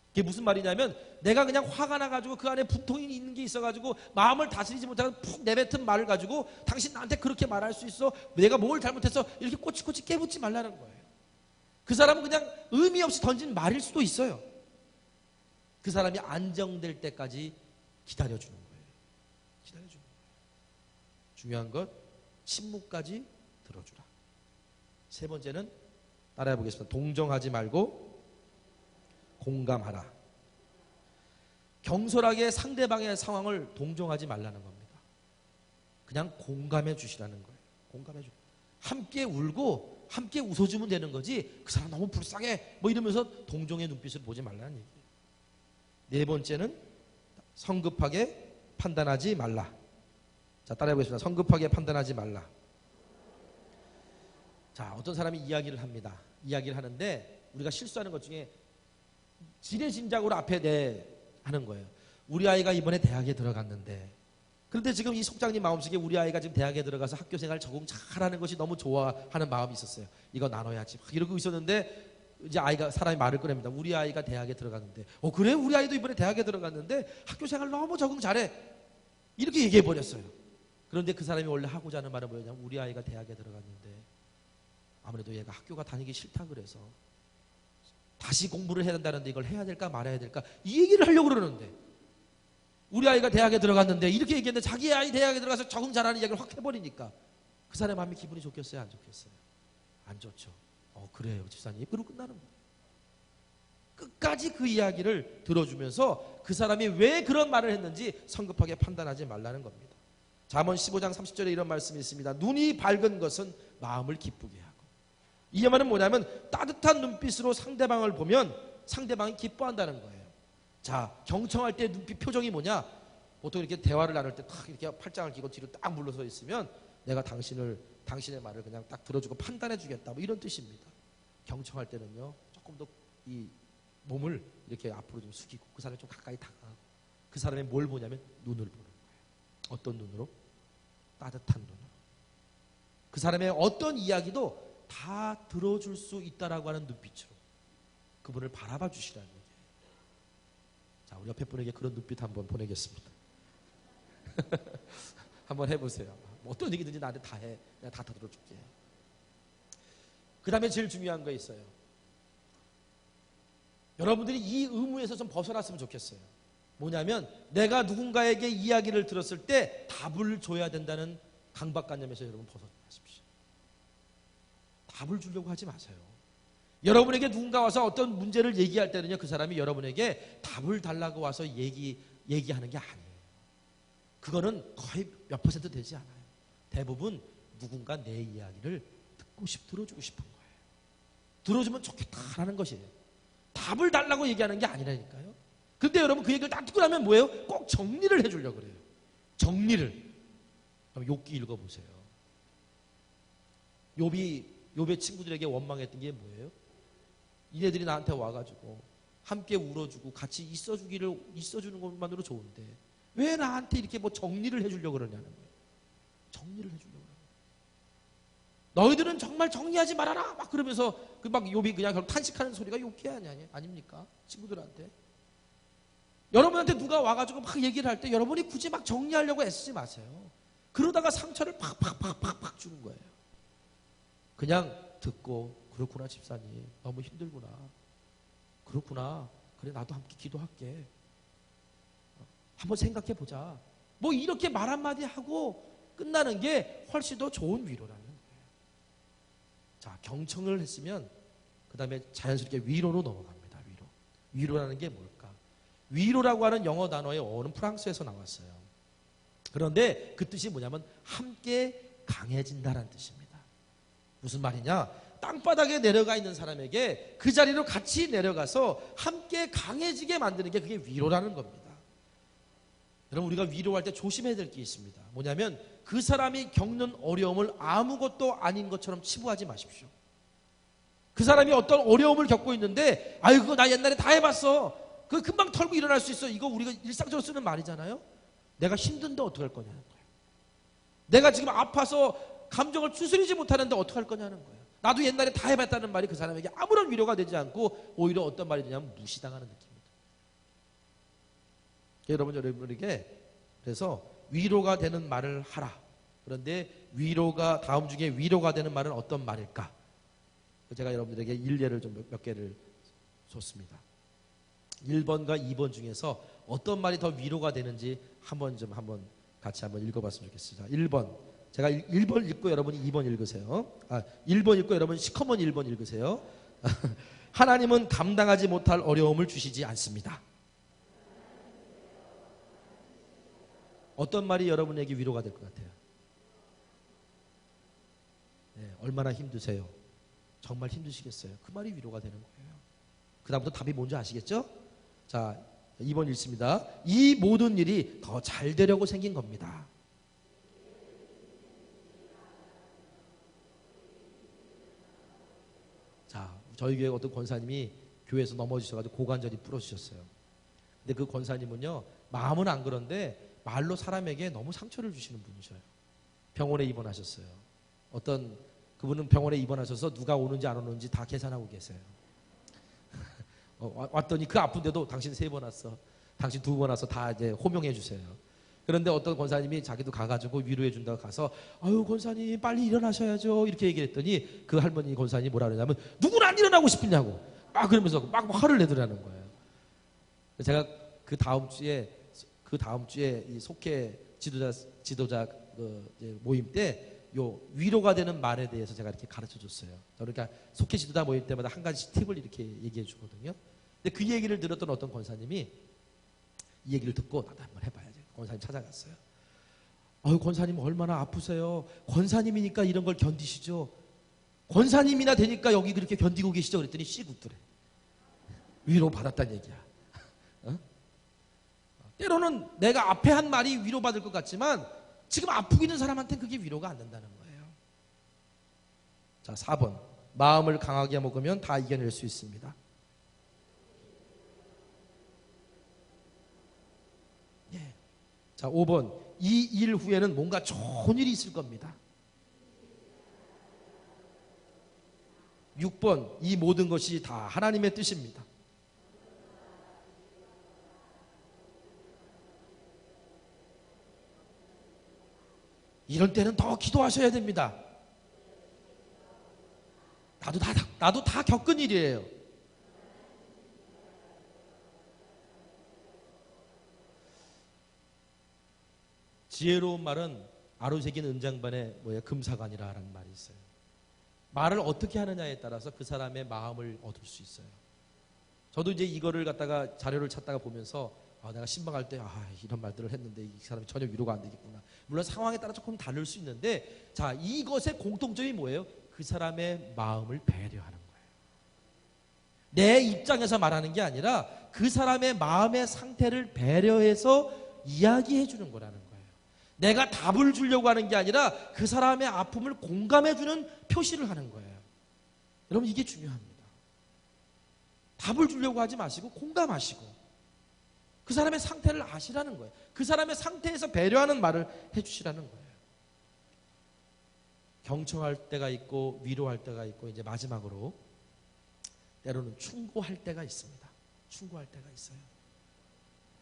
그게 무슨 말이냐면 내가 그냥 화가 나가지고 그 안에 분통이 있는 게 있어가지고 마음을 다스리지 못하고 푹 내뱉은 말을 가지고 당신 나한테 그렇게 말할 수 있어? 내가 뭘 잘못했어? 이렇게 꼬치꼬치 깨묻지 말라는 거예요. 그 사람은 그냥 의미 없이 던진 말일 수도 있어요. 그 사람이 안정될 때까지 기다려주는 거예요. 기다려주는 거예요. 중요한 것 침묵까지 들어주라. 세 번째는 따라해 보겠습니다. 동정하지 말고 공감하라. 경솔하게 상대방의 상황을 동정하지 말라는 겁니다. 그냥 공감해 주시라는 거예요. 공감해 주. 함께 울고 함께 웃어주면 되는 거지 그 사람 너무 불쌍해 뭐 이러면서 동정의 눈빛을 보지 말라는 얘기예요. 네 번째는 성급하게 판단하지 말라. 자, 따라해 보겠습니다. 성급하게 판단하지 말라. 자, 어떤 사람이 이야기를 합니다. 이야기를 하는데 우리가 실수하는 것 중에 지레짐작으로 앞에 하는 거예요. 우리 아이가 이번에 대학에 들어갔는데, 그런데 지금 이 속장님 마음속에 우리 아이가 지금 대학에 들어가서 학교 생활 적응 잘하는 것이 너무 좋아하는 마음이 있었어요. 이거 나눠야지 막 이러고 있었는데 이제 사람이 말을 꺼냅니다. 우리 아이가 대학에 들어갔는데, 그래? 우리 아이도 이번에 대학에 들어갔는데 학교 생활 너무 적응 잘해. 이렇게 얘기해 버렸어요. 그런데 그 사람이 원래 하고자 하는 말은 뭐였냐면, 우리 아이가 대학에 들어갔는데 아무래도 얘가 학교가 다니기 싫다 그래서 다시 공부를 해야 된다는데 이걸 해야 될까 말아야 될까 이 얘기를 하려고 그러는데, 우리 아이가 대학에 들어갔는데 이렇게 얘기했는데 자기 아이 대학에 들어가서 적응 잘하는 이야기를 확 해버리니까 그 사람의 마음이 기분이 좋겠어요? 안 좋겠어요? 안 좋죠. 그래요 집사님. 그러고 끝나는 거예요. 끝까지 그 이야기를 들어주면서 그 사람이 왜 그런 말을 했는지 성급하게 판단하지 말라는 겁니다. 잠언 15장 30절에 이런 말씀이 있습니다. 눈이 밝은 것은 마음을 기쁘게 하고. 이 말은 뭐냐면 따뜻한 눈빛으로 상대방을 보면 상대방이 기뻐한다는 거예요. 자, 경청할 때 눈빛 표정이 뭐냐? 보통 이렇게 대화를 나눌 때 딱 이렇게 팔짱을 끼고 뒤로 딱 물러서 있으면 내가 당신의 말을 그냥 딱 들어주고 판단해 주겠다 뭐 이런 뜻입니다. 경청할 때는요 조금 더 이 몸을 이렇게 앞으로 좀 숙이고 그 사람이 좀 가까이 다가가고 그 사람이 뭘 보냐면 눈을 보는 거예요. 어떤 눈으로? 따뜻한 눈으로. 그 사람의 어떤 이야기도 다 들어줄 수 있다라고 하는 눈빛으로 그분을 바라봐 주시라는 얘기예요. 자, 우리 옆에 분에게 그런 눈빛 한번 보내겠습니다. 한번 해보세요. 어떤 얘기든지 나한테 다 해. 내가 다 들어줄게. 그 다음에 제일 중요한 거 있어요. 여러분들이 이 의무에서 좀 벗어났으면 좋겠어요. 뭐냐면 내가 누군가에게 이야기를 들었을 때 답을 줘야 된다는 강박관념에서 여러분 벗어나십시오. 답을 주려고 하지 마세요. 여러분에게 누군가 와서 어떤 문제를 얘기할 때는요, 그 사람이 여러분에게 답을 달라고 와서 얘기하는 게 아니에요. 그거는 거의 몇 퍼센트 되지 않아요. 대부분 누군가 내 이야기를 들어주고 싶은 거예요. 들어주면 좋겠다라는 것이에요. 답을 달라고 얘기하는 게 아니라니까요. 근데 여러분 그 얘기를 다 듣고 나면 뭐예요? 꼭 정리를 해주려고 그래요. 정리를. 그럼 욥기 읽어보세요. 욥의 친구들에게 원망했던 게 뭐예요? 이네들이 나한테 와가지고 함께 울어주고 같이 있어주는 것만으로 좋은데 왜 나한테 이렇게 뭐 정리를 해주려고 그러냐는 거예요. 정리를 해주려고 그래요. 너희들은 정말 정리하지 말아라 막 그러면서 그 막 욥이 그냥 결국 탄식하는 소리가 욥기 아닙니까? 친구들한테. 여러분한테 누가 와가지고 막 얘기를 할 때 여러분이 굳이 막 정리하려고 애쓰지 마세요. 그러다가 상처를 팍팍 주는 거예요. 그냥 듣고, 그렇구나 집사님 너무 힘들구나, 그렇구나, 그래 나도 함께 기도할게, 한번 생각해 보자, 뭐 이렇게 말 한마디 하고 끝나는 게 훨씬 더 좋은 위로라는 거예요. 자, 경청을 했으면 그 다음에 자연스럽게 위로로 넘어갑니다. 위로라는 게 뭘까? 위로라고 하는 영어 단어의 어는 프랑스에서 나왔어요. 그런데 그 뜻이 뭐냐면 함께 강해진다라는 뜻입니다. 무슨 말이냐? 땅바닥에 내려가 있는 사람에게 그 자리로 같이 내려가서 함께 강해지게 만드는 게 그게 위로라는 겁니다. 여러분, 우리가 위로할 때 조심해야 될 게 있습니다. 뭐냐면 그 사람이 겪는 어려움을 아무것도 아닌 것처럼 치부하지 마십시오. 그 사람이 어떤 어려움을 겪고 있는데 아이고 나 옛날에 다 해봤어, 그거 금방 털고 일어날 수 있어, 이거 우리가 일상적으로 쓰는 말이잖아요. 내가 힘든데 어떡할 거냐는 거예요. 내가 지금 아파서 감정을 추스리지 못하는데 어떡할 거냐는 거예요. 나도 옛날에 다 해봤다는 말이 그 사람에게 아무런 위로가 되지 않고 오히려 어떤 말이 되냐면 무시당하는 느낌입니다. 여러분에게 그래서 위로가 되는 말을 하라. 그런데 다음 중에 위로가 되는 말은 어떤 말일까? 제가 여러분들에게 일례를 좀 몇 개를 줬습니다. 1번과 2번 중에서 어떤 말이 더 위로가 되는지 한번 같이 읽어봤으면 좋겠습니다. 1번. 제가 1번 읽고 여러분이 2번 읽으세요. 1번 읽고 여러분 시커먼 1번 읽으세요. 하나님은 감당하지 못할 어려움을 주시지 않습니다. 어떤 말이 여러분에게 위로가 될 것 같아요? 네, 얼마나 힘드세요? 정말 힘드시겠어요? 그 말이 위로가 되는 거예요. 그 다음부터 답이 뭔지 아시겠죠? 자, 2번 읽습니다. 이 모든 일이 더 잘 되려고 생긴 겁니다. 자, 저희 교회 어떤 권사님이 교회에서 넘어지셔가지고 고관절이 부러지셨어요. 근데 그 권사님은요, 마음은 안 그런데 말로 사람에게 너무 상처를 주시는 분이셔요. 병원에 입원하셨어요. 그분은 병원에 입원하셔서 누가 오는지 안 오는지 다 계산하고 계세요. 왔더니 그 아픈데도 당신 3번 왔어, 당신 2번 왔어, 다 이제 호명해 주세요. 그런데 어떤 권사님이 자기도 가가지고 위로해 준다고 가서, 아유 권사님 빨리 일어나셔야죠 이렇게 얘기했더니 그 할머니 권사님이 뭐라 그러냐면, 누구는 안 일어나고 싶냐고 막 그러면서 막 화를 내더라는 거예요. 제가 그 다음 주에 이 속회 지도자 모임 때 요 위로가 되는 말에 대해서 제가 이렇게 가르쳐 줬어요. 그러니까 속회 지도자 모임 때마다 한 가지 팁을 이렇게 얘기해 주거든요. 근데 그 얘기를 들었던 어떤 권사님이 이 얘기를 듣고 나도 한번 해봐야지. 권사님 찾아갔어요. 아유 권사님 얼마나 아프세요? 권사님이니까 이런 걸 견디시죠. 권사님이나 되니까 여기 그렇게 견디고 계시죠. 그랬더니 씩 웃더래. 위로 받았다는 얘기야. 어? 때로는 내가 앞에 한 말이 위로받을 것 같지만 지금 아프고 있는 사람한테는 그게 위로가 안 된다는 거예요. 자, 4번. 마음을 강하게 먹으면 다 이겨낼 수 있습니다. 예. 자, 5번. 이 일 후에는 뭔가 좋은 일이 있을 겁니다. 6번. 이 모든 것이 다 하나님의 뜻입니다. 이럴 때는 더 기도하셔야 됩니다. 나도 다 겪은 일이에요. 지혜로운 말은 아로새긴 은장반에 금사관이라는 말이 있어요. 말을 어떻게 하느냐에 따라서 그 사람의 마음을 얻을 수 있어요. 저도 이제 이거를 갖다가 자료를 찾다가 보면서 내가 신방할 때 이런 말들을 했는데 이 사람이 전혀 위로가 안 되겠구나. 물론 상황에 따라 조금 다를 수 있는데, 자, 이것의 공통점이 뭐예요? 그 사람의 마음을 배려하는 거예요. 내 입장에서 말하는 게 아니라 그 사람의 마음의 상태를 배려해서 이야기해 주는 거라는 거예요. 내가 답을 주려고 하는 게 아니라 그 사람의 아픔을 공감해 주는 표시를 하는 거예요. 여러분, 이게 중요합니다. 답을 주려고 하지 마시고 공감하시고 그 사람의 상태를 아시라는 거예요. 그 사람의 상태에서 배려하는 말을 해주시라는 거예요. 경청할 때가 있고 위로할 때가 있고, 이제 마지막으로 때로는 충고할 때가 있습니다. 충고할 때가 있어요.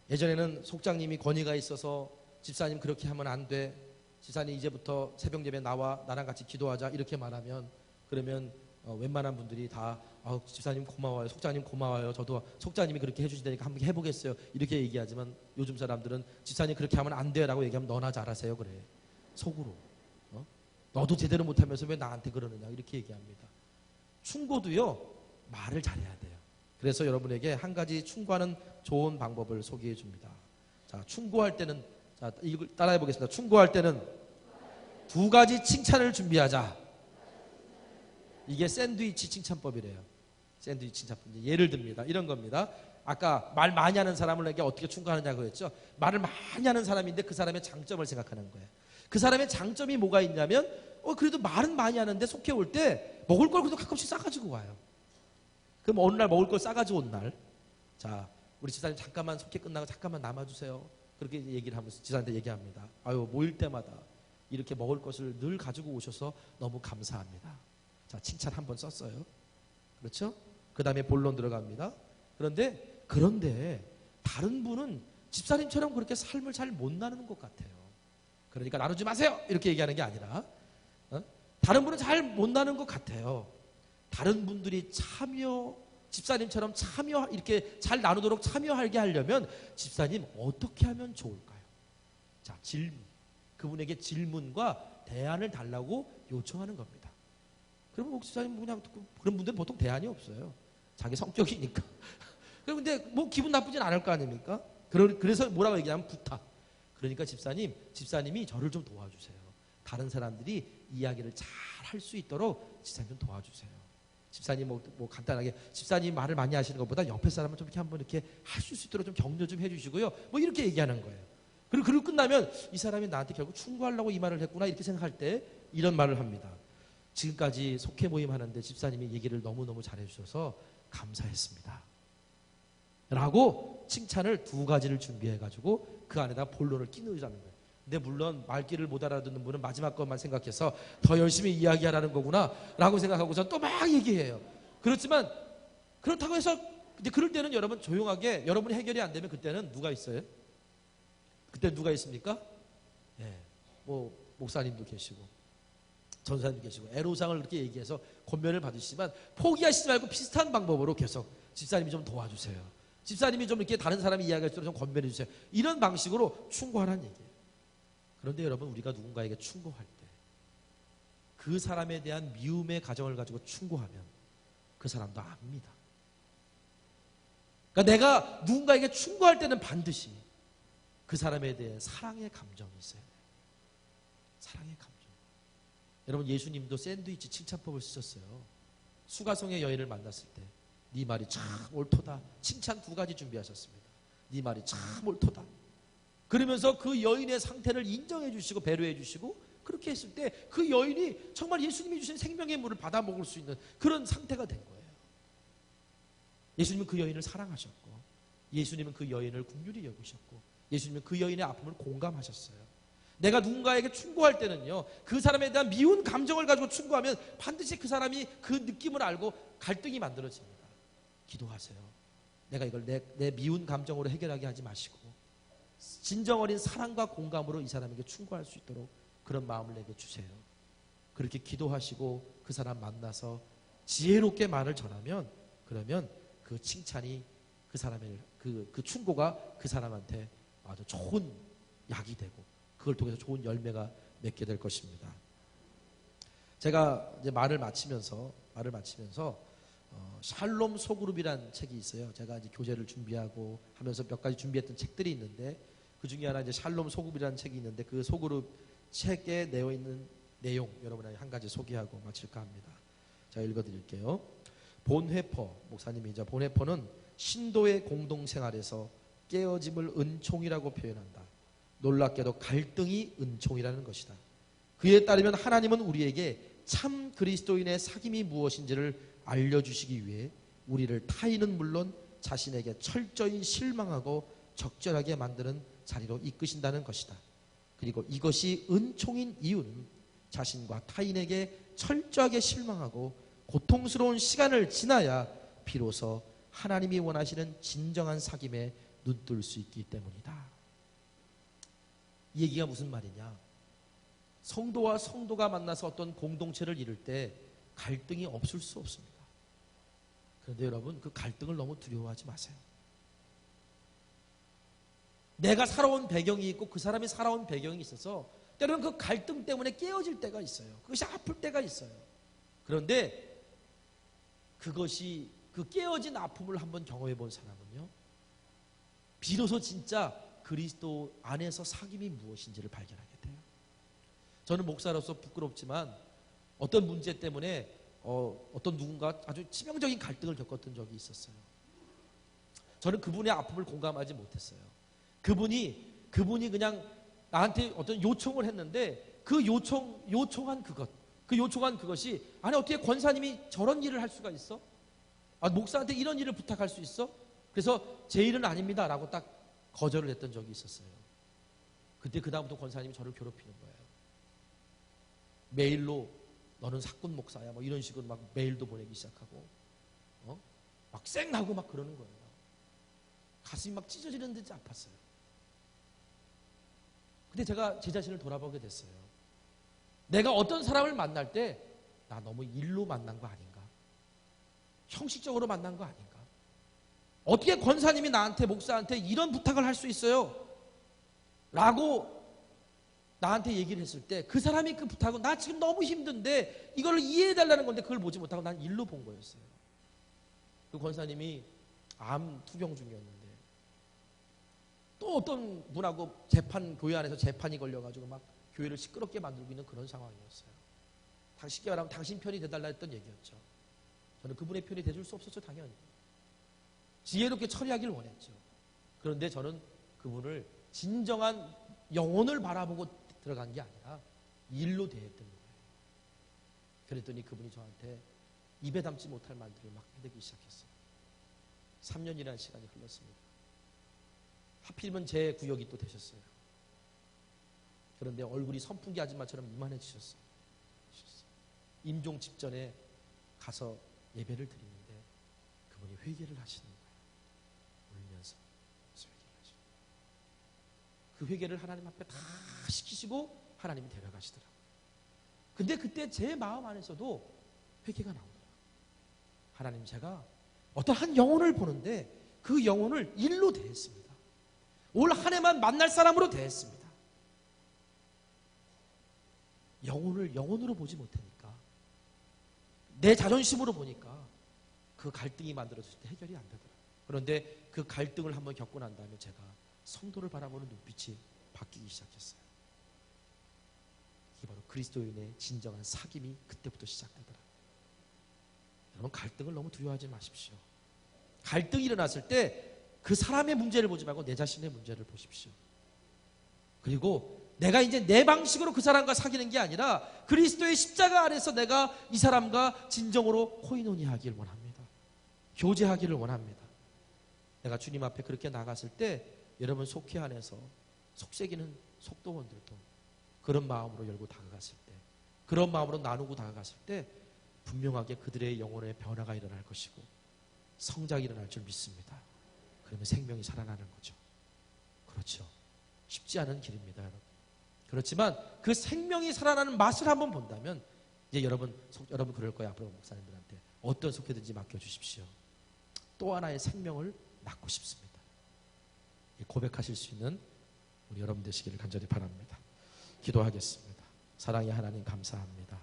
예전에는 속장님이 권위가 있어서 집사님 그렇게 하면 안 돼, 집사님 이제부터 새벽 예배 나와 나랑 같이 기도하자 이렇게 말하면, 그러면 웬만한 분들이 다 집사님 고마워요, 속장님 고마워요, 저도 속장님이 그렇게 해주신다니까 한번 해보겠어요 이렇게 얘기하지만, 요즘 사람들은 집사님 그렇게 하면 안 돼라고 얘기하면 너나 잘하세요 그래. 속으로 너도 제대로 못하면서 왜 나한테 그러느냐 이렇게 얘기합니다. 충고도요, 말을 잘해야 돼요. 그래서 여러분에게 한 가지 충고하는 좋은 방법을 소개해 줍니다. 자, 충고할 때는, 자, 이걸 따라해 보겠습니다. 충고할 때는 2가지 칭찬을 준비하자. 이게 샌드위치 칭찬법이래요. 샌드위치 칭찬법. 예를 듭니다. 이런 겁니다. 아까 말 많이 하는 사람에게 어떻게 충고하느냐고 했죠. 말을 많이 하는 사람인데 그 사람의 장점을 생각하는 거예요. 그 사람의 장점이 뭐가 있냐면, 그래도 말은 많이 하는데 속해 올 때 먹을 걸 그래도 가끔씩 싸가지고 와요. 그럼 어느 날 먹을 걸 싸가지고 온 날, 자, 우리 지사님 잠깐만 속해 끝나고 잠깐만 남아주세요. 그렇게 얘기를 하면서 지사한테 얘기합니다. 모일 때마다 이렇게 먹을 것을 늘 가지고 오셔서 너무 감사합니다. 자, 칭찬 한번 썼어요. 그렇죠? 그 다음에 본론 들어갑니다. 그런데 다른 분은 집사님처럼 그렇게 삶을 잘 못 나누는 것 같아요. 그러니까 나누지 마세요 이렇게 얘기하는 게 아니라, 다른 분은 잘 못 나누는 것 같아요. 다른 분들이 집사님처럼 이렇게 잘 나누도록 참여하게 하려면 집사님 어떻게 하면 좋을까요? 자, 질문. 그분에게 질문과 대안을 달라고 요청하는 겁니다. 그러면 목사님 그냥 그런 분들은 보통 대안이 없어요. 자기 성격이니까. 그런데 뭐 기분 나쁘진 않을 거 아닙니까? 그래서 뭐라고 얘기하면 부탁. 그러니까 집사님이 저를 좀 도와주세요. 다른 사람들이 이야기를 잘 할 수 있도록 집사님 좀 도와주세요. 집사님 뭐 간단하게 집사님 말을 많이 하시는 것보다 옆에 사람은 좀 이렇게 한번 이렇게 하실 수 있도록 좀 격려 좀 해주시고요. 뭐 이렇게 얘기하는 거예요. 그리고 끝나면 이 사람이 나한테 결국 충고하려고 이 말을 했구나 이렇게 생각할 때 이런 말을 합니다. 지금까지 속회 모임 하는데 집사님이 얘기를 너무너무 잘해주셔서 감사했습니다. 라고 칭찬을 2가지를 준비해가지고 그 안에다 본론을 끼누자는 거예요. 근데 물론 말귀를 못 알아듣는 분은 마지막 것만 생각해서 더 열심히 이야기하라는 거구나 라고 생각하고서 또 막 얘기해요. 그렇지만 그렇다고 해서 근데 그럴 때는 여러분 조용하게 여러분이 해결이 안 되면 그때는 누가 있어요? 그때 누가 있습니까? 예, 뭐 목사님도 계시고 전사님도 계시고 애로사항을 그렇게 얘기해서 권면을 받으시지만 포기하시지 말고 비슷한 방법으로 계속 집사님이 좀 도와주세요. 집사님이 좀 이렇게 다른 사람이 이야기할 때 좀 권면해 주세요. 이런 방식으로 충고하라는 얘기예요. 그런데 여러분 우리가 누군가에게 충고할 때 그 사람에 대한 미움의 가정을 가지고 충고하면 그 사람도 압니다. 그러니까 내가 누군가에게 충고할 때는 반드시 그 사람에 대해 사랑의 감정이 있어야 돼요. 사랑의 감정. 여러분 예수님도 샌드위치 칭찬법을 쓰셨어요. 수가성의 여인을 만났을 때 네 말이 참 옳도다. 칭찬 2가지 준비하셨습니다. 네 말이 참 옳도다. 그러면서 그 여인의 상태를 인정해 주시고 배려해 주시고 그렇게 했을 때 그 여인이 정말 예수님이 주신 생명의 물을 받아 먹을 수 있는 그런 상태가 된 거예요. 예수님은 그 여인을 사랑하셨고 예수님은 그 여인을 긍휼히 여기셨고 예수님은 그 여인의 아픔을 공감하셨어요. 내가 누군가에게 충고할 때는요 그 사람에 대한 미운 감정을 가지고 충고하면 반드시 그 사람이 그 느낌을 알고 갈등이 만들어집니다. 기도하세요. 내가 이걸 내 미운 감정으로 해결하게 하지 마시고 진정 어린 사랑과 공감으로 이 사람에게 충고할 수 있도록 그런 마음을 내게 주세요. 그렇게 기도하시고 그 사람 만나서 지혜롭게 말을 전하면 그러면 그 칭찬이 그 사람의 그 충고가 그 사람한테 아주 좋은 약이 되고 그걸 통해서 좋은 열매가 맺게 될 것입니다. 제가 이제 말을 마치면서 샬롬 소그룹이라는 책이 있어요. 제가 이제 교재를 준비하고 하면서 몇 가지 준비했던 책들이 있는데 그 중에 하나 이제 샬롬 소그룹이라는 책이 있는데 그 소그룹 책에 내어 있는 내용 여러분에게 한 가지 소개하고 마칠까 합니다. 제가 읽어드릴게요. 본회퍼 목사님이죠. 본회퍼는 신도의 공동생활에서 깨어짐을 은총이라고 표현한다. 놀랍게도 갈등이 은총이라는 것이다. 그에 따르면 하나님은 우리에게 참 그리스도인의 사귐이 무엇인지를 알려주시기 위해 우리를 타인은 물론 자신에게 철저히 실망하고 적절하게 만드는 자리로 이끄신다는 것이다. 그리고 이것이 은총인 이유는 자신과 타인에게 철저하게 실망하고 고통스러운 시간을 지나야 비로소 하나님이 원하시는 진정한 사귐에 눈뜰 수 있기 때문이다. 이 얘기가 무슨 말이냐? 성도와 성도가 만나서 어떤 공동체를 이룰 때 갈등이 없을 수 없습니다. 그런데 여러분 그 갈등을 너무 두려워하지 마세요. 내가 살아온 배경이 있고 그 사람이 살아온 배경이 있어서 때로는 그 갈등 때문에 깨어질 때가 있어요. 그것이 아플 때가 있어요. 그런데 그것이 그 깨어진 아픔을 한번 경험해 본 사람은요 비로소 진짜 그리스도 안에서 사귐이 무엇인지를 발견하게 돼요. 저는 목사로서 부끄럽지만 어떤 문제 때문에 어떤 누군가 아주 치명적인 갈등을 겪었던 적이 있었어요. 저는 그분의 아픔을 공감하지 못했어요. 그분이 그냥 나한테 어떤 요청을 했는데 그 요청한 그것이 아니 어떻게 권사님이 저런 일을 할 수가 있어? 목사한테 이런 일을 부탁할 수 있어? 그래서 제 일은 아닙니다 라고 딱 거절을 했던 적이 있었어요. 그때 그 다음부터 권사님이 저를 괴롭히는 거예요. 메일로 너는 사꾼 목사야 뭐 이런 식으로 막 메일도 보내기 시작하고 막 쌩하고 막 그러는 거예요. 가슴이 막 찢어지는 듯이 아팠어요. 근데 제가 제 자신을 돌아보게 됐어요. 내가 어떤 사람을 만날 때 나 너무 일로 만난 거 아닌가? 형식적으로 만난 거 아닌가? 어떻게 권사님이 나한테 목사한테 이런 부탁을 할 수 있어요? 라고 나한테 얘기를 했을 때 그 사람이 그 부탁은 나 지금 너무 힘든데 이걸 이해해달라는 건데 그걸 보지 못하고 난 일로 본 거였어요. 그 권사님이 암 투병 중이었는데 또 어떤 분하고 교회 안에서 재판이 걸려가지고 막 교회를 시끄럽게 만들고 있는 그런 상황이었어요. 쉽게 말하면 당신 편이 돼달라 했던 얘기였죠. 저는 그분의 편이 돼줄 수 없었죠, 당연히. 지혜롭게 처리하기를 원했죠. 그런데 저는 그분을 진정한 영혼을 바라보고 들어간 게 아니라 일로 대했던 거예요. 그랬더니 그분이 저한테 입에 담지 못할 말들을 막 해대기 시작했어요. 3년이라는 시간이 흘렀습니다. 하필이면 제 구역이 또 되셨어요. 그런데 얼굴이 선풍기 아줌마처럼 이만해지셨어요. 임종 직전에 가서 예배를 드리는데 그분이 회개를 하시는 거예요. 울면서 회개를 하시는 거예요. 그 회개를 하나님 앞에 다 시키시고 하나님이 데려가시더라고요. 근데 그때 제 마음 안에서도 회개가 나오더라고요. 하나님, 제가 어떤 한 영혼을 보는데 그 영혼을 일로 대했습니다. 올 한 해만 만날 사람으로 대했습니다. 영혼을 영혼으로 보지 못하니까, 내 자존심으로 보니까 그 갈등이 만들어졌을 때 해결이 안 되더라고요. 그런데 그 갈등을 한번 겪고 난 다음에 제가 성도를 바라보는 눈빛이 바뀌기 시작했어요. 이게 바로 그리스도인의 진정한 사귐이 그때부터 시작되더라고요. 여러분, 갈등을 너무 두려워하지 마십시오. 갈등이 일어났을 때 그 사람의 문제를 보지 말고 내 자신의 문제를 보십시오. 그리고 내가 이제 내 방식으로 그 사람과 사귀는 게 아니라 그리스도의 십자가 안에서 내가 이 사람과 진정으로 코이노니하기를 원합니다. 교제하기를 원합니다. 내가 주님 앞에 그렇게 나갔을 때 여러분 속회 안에서 속삭이는 속도원들도 그런 마음으로 열고 다가갔을 때, 그런 마음으로 나누고 다가갔을 때 분명하게 그들의 영혼의 변화가 일어날 것이고 성장이 일어날 줄 믿습니다. 그러면 생명이 살아나는 거죠. 그렇죠. 쉽지 않은 길입니다, 여러분. 그렇지만 그 생명이 살아나는 맛을 한번 본다면 이제 여러분 그럴 거예요. 앞으로 목사님들한테 어떤 속회든지 맡겨주십시오. 또 하나의 생명을 낳고 싶습니다. 고백하실 수 있는 우리 여러분 되시기를 간절히 바랍니다. 기도하겠습니다. 사랑의 하나님, 감사합니다.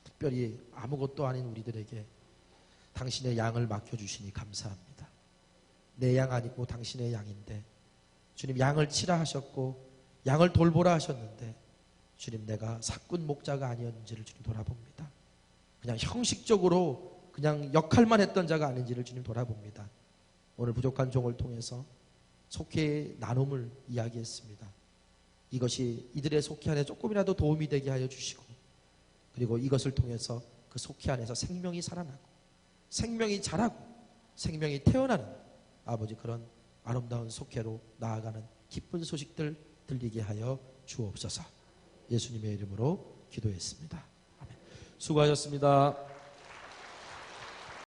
특별히 아무것도 아닌 우리들에게 당신의 양을 맡겨주시니 감사합니다. 내 양 아니고 당신의 양인데 주님, 양을 치라 하셨고 양을 돌보라 하셨는데 주님, 내가 사꾼 목자가 아니었는지를 주님 돌아봅니다. 그냥 형식적으로 그냥 역할만 했던 자가 아닌지를 주님 돌아봅니다. 오늘 부족한 종을 통해서 속회의 나눔을 이야기했습니다. 이것이 이들의 속회 안에 조금이라도 도움이 되게 하여 주시고, 그리고 이것을 통해서 그 속회 안에서 생명이 살아나고 생명이 자라고 생명이 태어나는 아버지, 그런 아름다운 속회로 나아가는 기쁜 소식들 들리게 하여 주옵소서. 예수님의 이름으로 기도했습니다. 아멘. 수고하셨습니다.